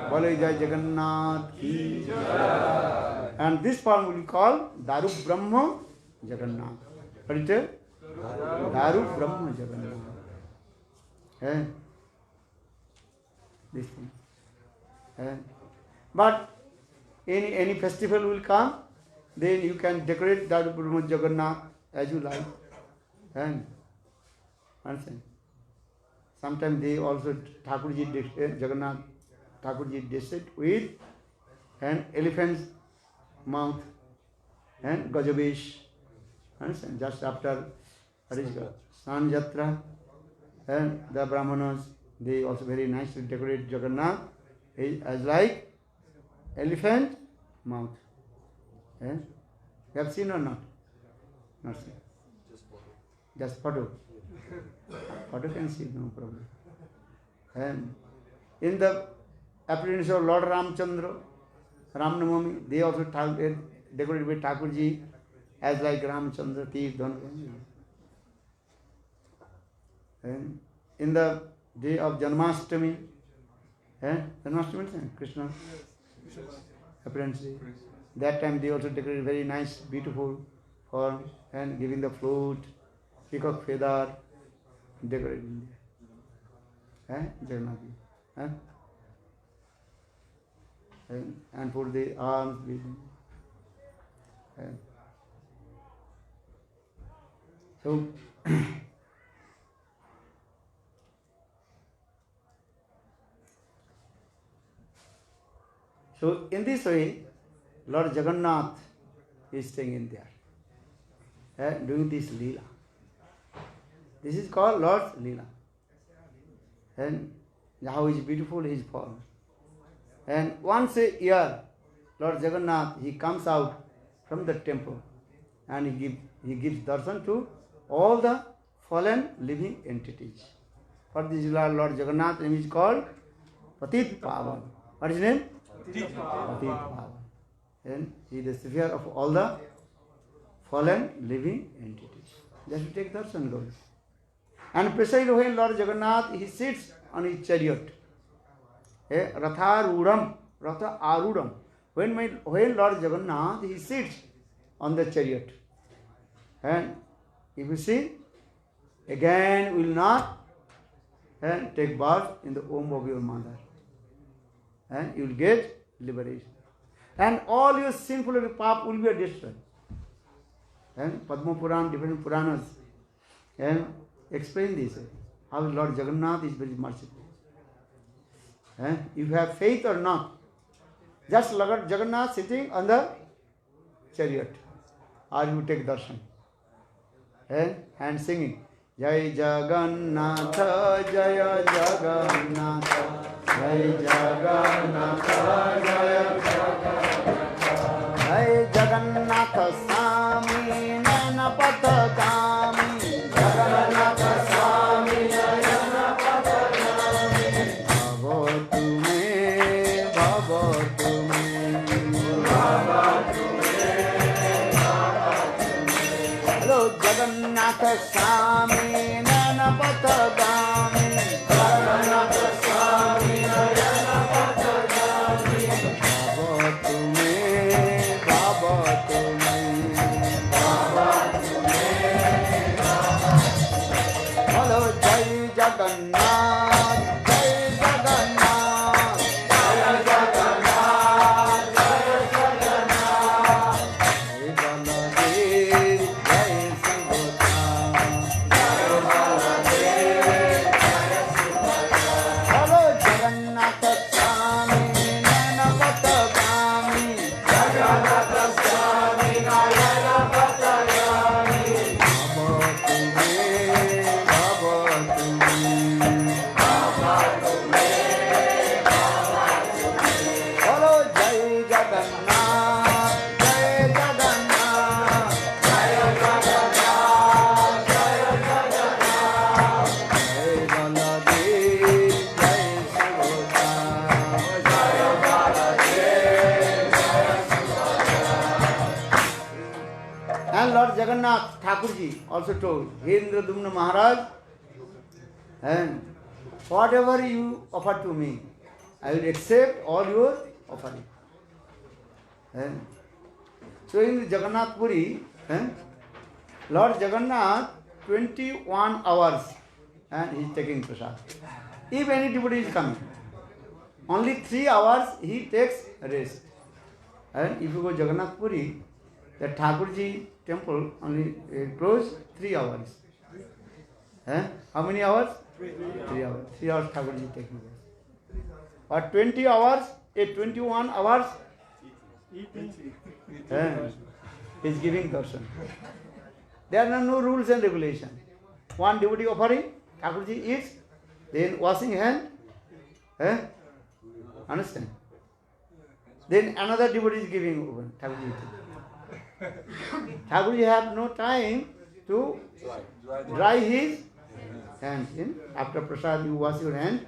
Bole Jai Jagannatha You. And this form will be called Daru Brahma Jagannatha. What is it? Daru Brahma Jagannatha. This thing. But any festival will come, then you can decorate Daru Brahma Jagannatha as you like. Understand? sometimes they also Jagannath Thakurji descended with an elephant's mouth and Gajabesh. Understand? Just after San Jatra, and the Brahmanas, they also very nicely decorate Jagannath as like elephant mouth. You have seen or not? Not seen. Just photo. Photo can see, no problem. And in the appearance of Lord Ramchandra, Ramnamami, they also decorated with Thakurji as like Ramchandra, Teeth, Dhanva. And in the day of Janmashtami, Janmashtami is Krishna appearance. That time they also decorated very nice, beautiful form and giving the flute, peacock feather, decorating there. Jagannath. And put the arms with him. So so in this way, Lord Jagannath is staying in there, doing this Leela. This is called Lord's Leela. And how is beautiful his form. And once a year, Lord Jagannath, he comes out from the temple and he gives darshan to all the fallen living entities. For this Lord Jagannath, name is called Patit Pavan. What is his name? Patit Pavan. And he is the savior of all the fallen living entities. Just to take darshan, Lord. And precisely when Lord Jagannath, he sits on his chariot. Ratha Arudam. When Lord Jagannath, he sits on the chariot. And if you see, again will not take birth in the womb of your mother. And you will get liberation. And all your sinful path will be destroyed. And Padma Puran, different Puranas, and explain this. How Lord Jagannath is very merciful. If you have faith or not, just Lord Jagannath sitting on the chariot, or you take darshan. And singing, Jai Jagannatha, Jaya Jagannatha, Jai Jagannatha, Jaya Jagannatha, Jai Jagannatha Swami, Nana Pathagami, Jagannatha Swami, Nana Pathagami, Bhava Tume, Bhava Tume, Bhava Tume, Bhava Tume. Hello, Jagannatha Swami, Nana Pathagami, Jagannatha Swami, Nana Pathagami, Bhava Tume, Bhava Tume, Bhava Tume, Bhava Tume. Hello, Jai Jagannath, Jai Jagannath, Jai Jagannath, Jai Jagannath, Jai Baladev, Jai Subhadra, Jai Baladev, Jai Subhadra. Hello, Jagannatha Swami, Nana Pathagami, Jagannatha Swami, Nana Pathagami, Bhava Tume, Bhava Tume, Bhava Tume, Bhava Tume. Hello, Jai Jagannath, Jai Jagannath, Jai Jagannath, Jai Jagannath, Jai Baladev, Jai Subhadra, Jai Baladev, Jai Subhadra. And Lord Jagannath Thakurji also told, Hey Indradyumna Maharaja, and whatever you offer to me, I will accept all your offering. And so in Jagannath Puri, Lord Jagannath 21 hours and he is taking prasad. If any devotee is coming, only 3 hours he takes rest. And if you go Jagannath Puri, the Thakurji temple only closed 3 hours. How many hours? 3 hours. 3 hours Thakurji taking this. Or 20 hours, 21 hours, is giving darshan. There are no rules and regulations. One devotee offering, Thakurji eats, then washing hand. Understand? Then another devotee is giving open. Thakurji eating. Thakurji have no time to dry his hands. After prasad you wash your hand.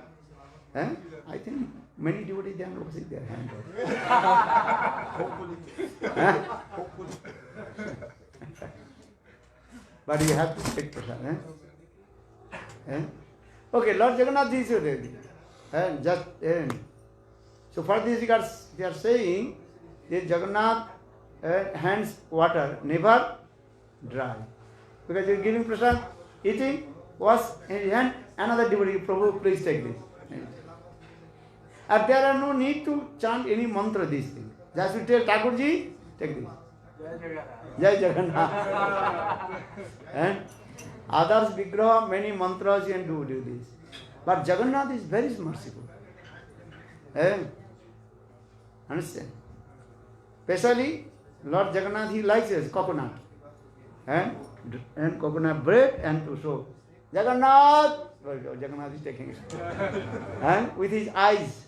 I think many devotees they are not washing their hands. But you have to take prasad. Okay, Lord Jagannath is ready. So for this regards, they are saying that Jagannath hands water never dry. Because you are giving prasad, eating, wash his hand, another devotee, Prabhu, please take this. And there are no need to chant any mantra, these things. Just you tell Thakurji, take this. Jai Jagannath. And others vigraha, many mantras and do this. But Jagannath is very merciful. Understand? Especially Lord Jagannath, he likes his coconut. And coconut bread and to show. Jagannath! Jagannath is taking it. And with his eyes,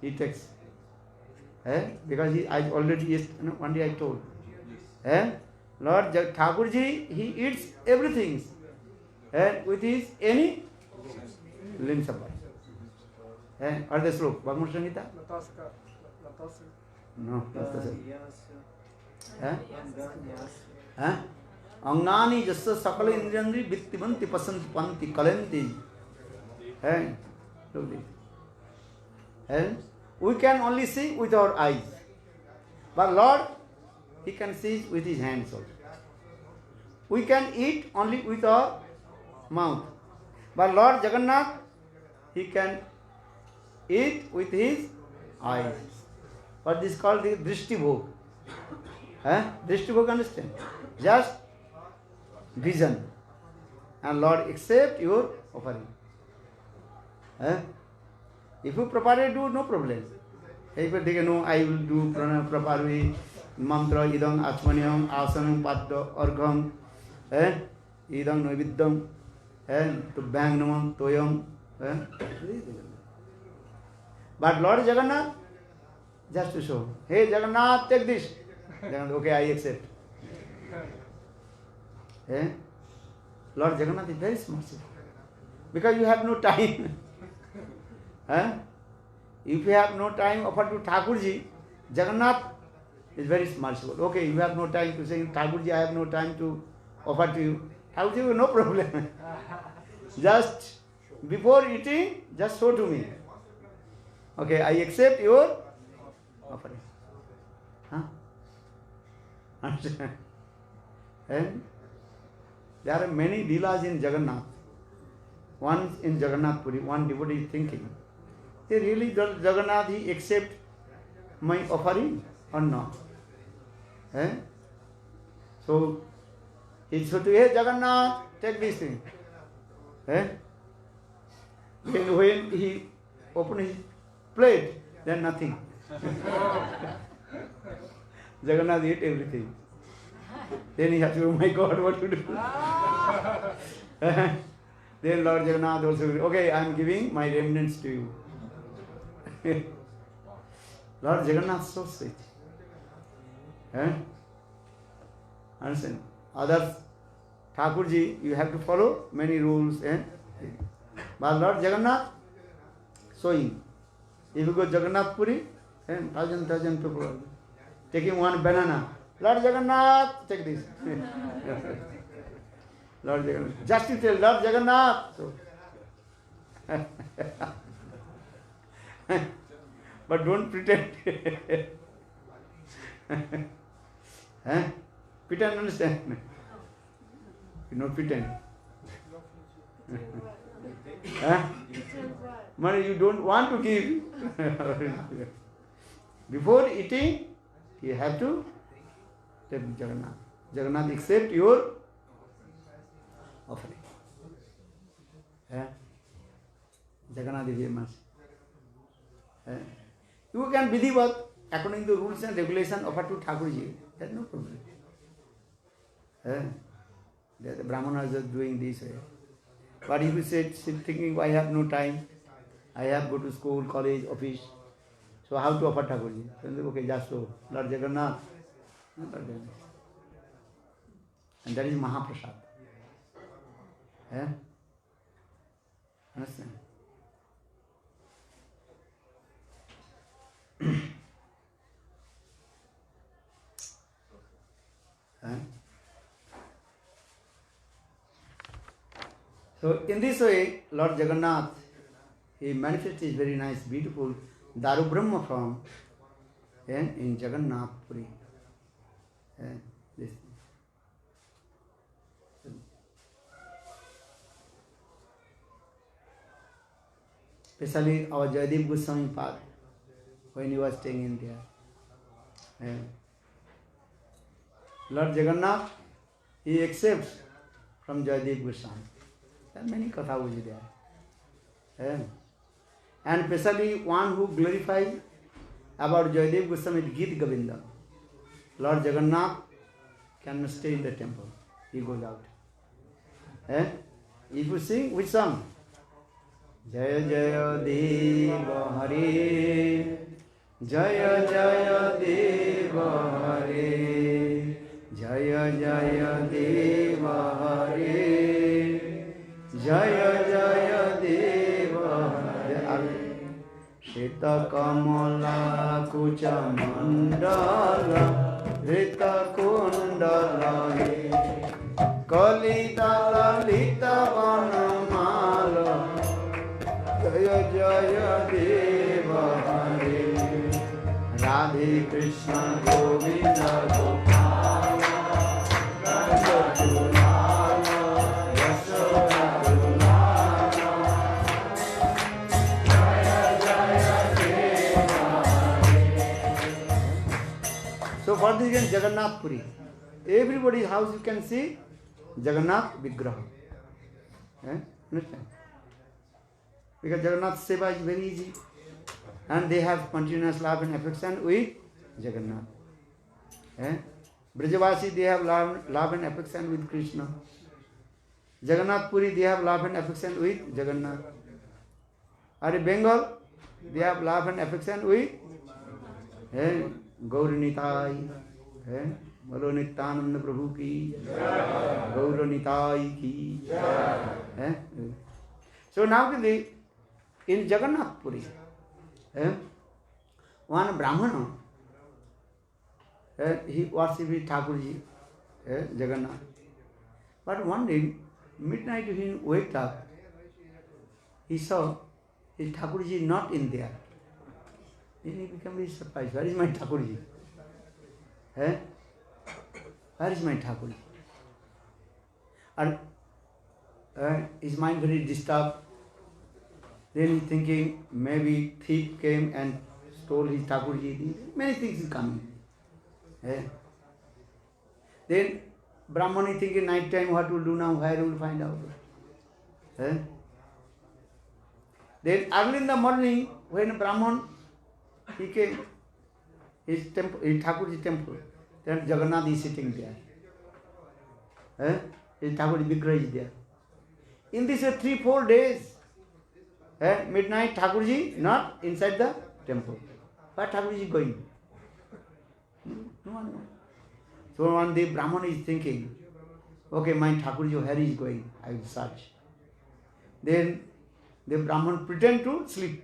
he takes. Because his eyes already is, one day I told. Lord Thakurji, he eats everything. And with his any linsapa. Or the slope. Bhagavad Sangita? No. Angani jasa sakala indriyandri vittivanti pasanti panti kalanti. Look this. And we can only see with our eyes. But Lord, he can see with his hands also. We can eat only with our mouth. But Lord Jagannath, he can eat with his eyes. What is called the drishti bhog. Drishti bhog, understand? Just vision. And Lord accept your offering. If you properly do, no problem. If you think, no, I will do properly, mantra, idam, achmanyam, asanam, padda, argham, idam, noividdam, to bang namam, toyam. But Lord Jagannath, just to show, hey Jagannath, take this. Jagannath, okay, I accept. Lord Jagannath is very merciful. Because you have no time. If you have no time offer to Thakurji, Jagannath is very merciful. Okay, you have no time to say, Thakurji, I have no time to offer to you. Thakurji, no problem. Just before eating, just show to me. Okay, I accept your offering. And there are many Leelas in Jagannath. One in Jagannath Puri, one devotee is thinking, hey, really Jagannath, he accept my offering or not? So he said to, hey Jagannath, take this thing. And when he opened his plate, then nothing. Jagannath ate everything. Then he has to, oh my God, what to do? Then Lord Jagannath also, okay, I am giving my remnants to you. Lord Jagannath is so sweet. Understand? Others, Thakurji, you have to follow many rules. But Lord Jagannath, showing. If you go Jagannath Puri, 1,000 people are taking one banana. Lord Jagannath, take this. Lord Jagannath. Just to tell Lord Jagannath. So. But don't pretend. Pretend, understand? You don't pretend. Money you don't want to give. Before eating, you have to take Jagannath. Jagannath accept your offering. Jagannatha You mercy. You can vidhivat according to rules and regulation offer to Thakurji. That's no problem. The brahmanas are doing this way. But if you sit thinking, I have no time, I have go to school, college, office, so how to offer Thakurji? Okay, just so, Lord Jagannath. And that is Mahaprasad. Understand? So in this way, Lord Jagannath, he manifests his very nice, beautiful Daru Brahma form in Jagannath Puri. This. Especially our Jayadev Goswami Pad, when he was staying in there. Lord Jagannath, he accepts from Jayadev Goswami. There are many kathas there. And especially one who glorifies about Jayadev Goswami Gita Govinda. Lord Jagannath cannot stay in the temple. He goes out. If you sing, which song? Jaya Jaya Deva Hare, Jaya Jaya Deva Hare, Jaya Jaya Deva Hare, Jaya Jaya Deva Hare. Shita Kamala Kucha Mandala, Rita Kundala, Kalita Lalita Vana Mala, Jaya Jaya Deva Hare, Radhe Krishna Govinda Gopala, Radha Tulala, Yasoda Tulala, Jaya Jaya Deva Hare. So for this again Jagannath Puri. Everybody's house you can see Jagannath vigraha. Understand? Because Jagannath Seva is very easy. And they have continuous love and affection with Jagannath. Brajavasi, they have love and affection with Krishna. Jagannath Puri, they have love and affection with Jagannath. Are Bengal, they have love and affection with Gauranitai. Bolo Nityananda Prabhu ki, Gauranitai ki. So now in Jagannath Puri, one brahmana, he worshipped Thakurji, Jagannath. But one day, midnight when he waked up, he saw his Thakurji not in there. Then he became very surprised. Where is my Thakurji? Where is my Thakurji? And his mind very disturbed. Then he thinking maybe thief came and stole his Thakurji. Many things is coming. Then Brahman is thinking night time what will do now, where will find out. Then early in the morning when Brahman he came, his temple, his Thakurji temple, then Jagannath is sitting there. His Thakurji vigraha is there. In these 3-4 days, midnight Thakurji not inside the temple. Where Thakurji is going? No one knows. So one day Brahman is thinking, okay, my Thakurji where is going? I will search. Then the Brahman pretend to sleep.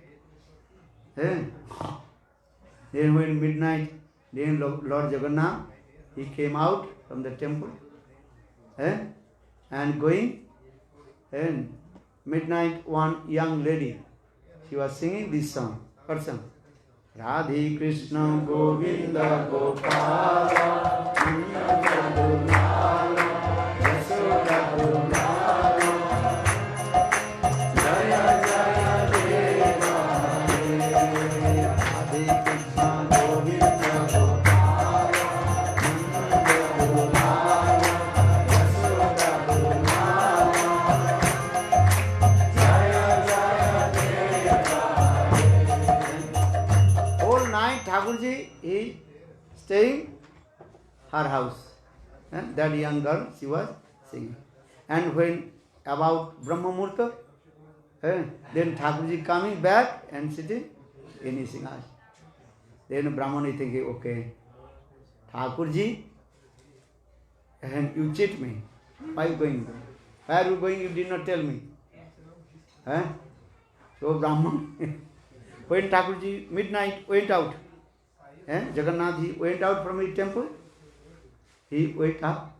Then when midnight, then Lord Jagannath, he came out from the temple and going, and midnight one young lady, she was singing this song. What song? Radhe Krishna Govinda Gopala Nanda Maharaja Yasoda Maharaja Jaya Jaya Deva Hare Radhe Krishna Govinda Gopala Nanda Maharaja Yasoda Maharaja her house. That young girl, she was singing. And when about Brahma Murta, then Thakurji coming back and sitting in his singhasan. Then Brahman is thinking, okay, Thakurji, and you cheat me. Why are you going? Where are you going? You did not tell me. So Brahman, when Thakurji midnight went out, Jagannatha, he went out from his temple, he wake up,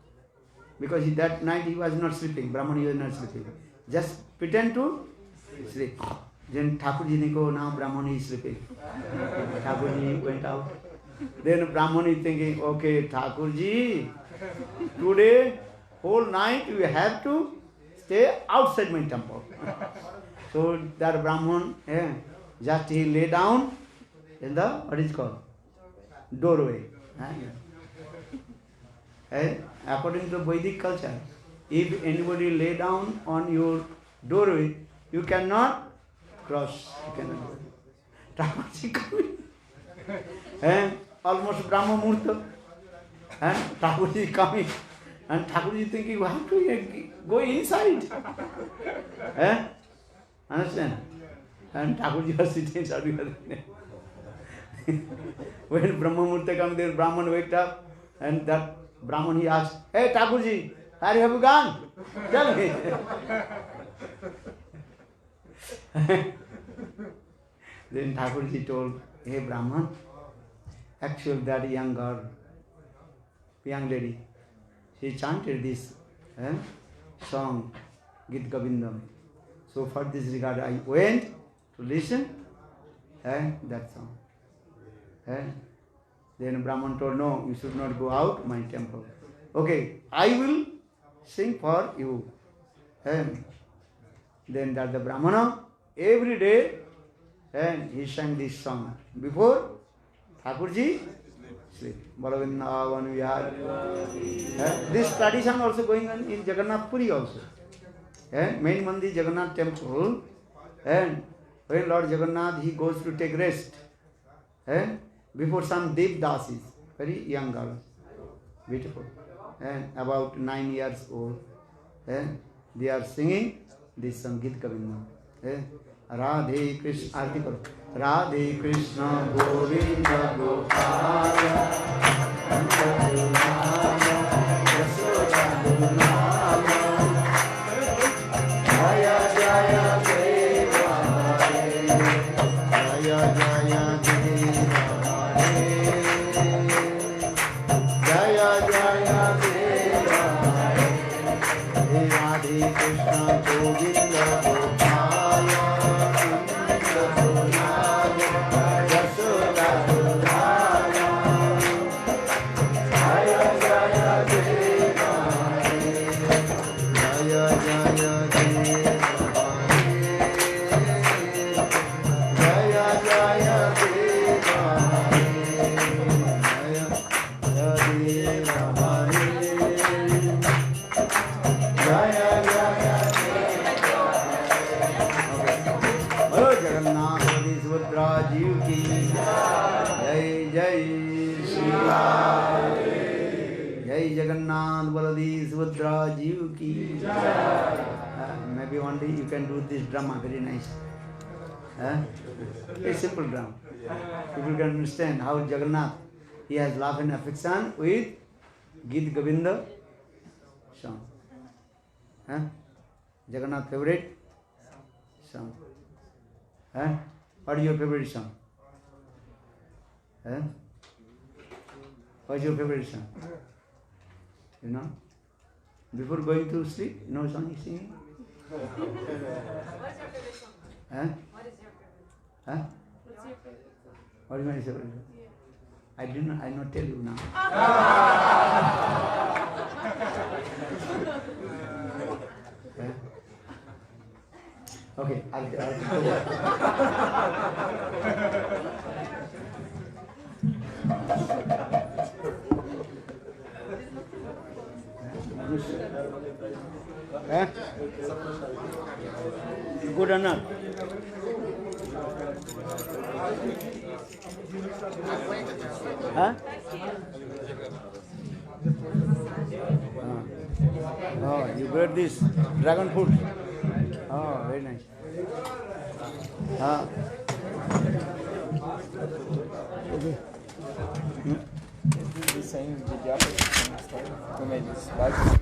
because that night he was not sleeping, Brahman he was not sleeping. Just pretend to sleep. Then Thakurji go, now Brahman is sleeping. Thakurji went out. Then Brahman is thinking, okay, Thakurji, today, whole night you have to stay outside my temple. So that Brahman, just he lay down in the, what is called, doorway. According to Vedic culture, if anybody lay down on your doorway, you cannot cross. You cannot go. Thakurji coming. Almost Brahma Murta. Thakurji coming. And Thakurji thinking, how to go inside? Understand? And Thakurji was sitting inside. When Brahma Murta comes, there Brahman waked up, and that Brahman he asked, hey Thakurji, where have you gone? Tell me. Then Thakurji told, hey Brahman, actually that young girl, young lady, she chanted this song, Git Govindam. So for this regard, I went to listen that song. Then Brahman told, no, you should not go out my temple. Okay, I will sing for you. Then that the Brahmana, every day, he sang this song. Before Thakurji sleep. Balavindavan Vihar. This tradition also going on in Jagannath Puri also. Main Mandir Jagannath temple. And when Lord Jagannath, he goes to take rest. Before some devotees, very young girls, beautiful, about 9 years old, they are singing this Sangeet Govindam. Radhe Krishna, Arti Karo. Radhe Krishna Govinda Gopala Yasoda Gopala Jaya Jaya Deva Jaya Jaya Deva Jaya Jaya Deva Radhe Krishna Govinda Gopala Jagannatha Baladhi Jiv ki. Maybe one day you can do this drama, very nice. A simple drama. People can understand how Jagannath, he has love and affection with Gita Govinda song. Jagannath favorite song. What is your favorite song? What is your favorite song? You know? Before going to sleep, no song is singing? What's your favorite song? What is your favorite? What's your favorite song? What is my favorite song? Yeah. I not tell you now. Okay, I'll Good or not? Huh? Oh, you brought this dragon fruit. Oh, very nice. Okay. He's saying Vidyapati from the story. Who made this Bible?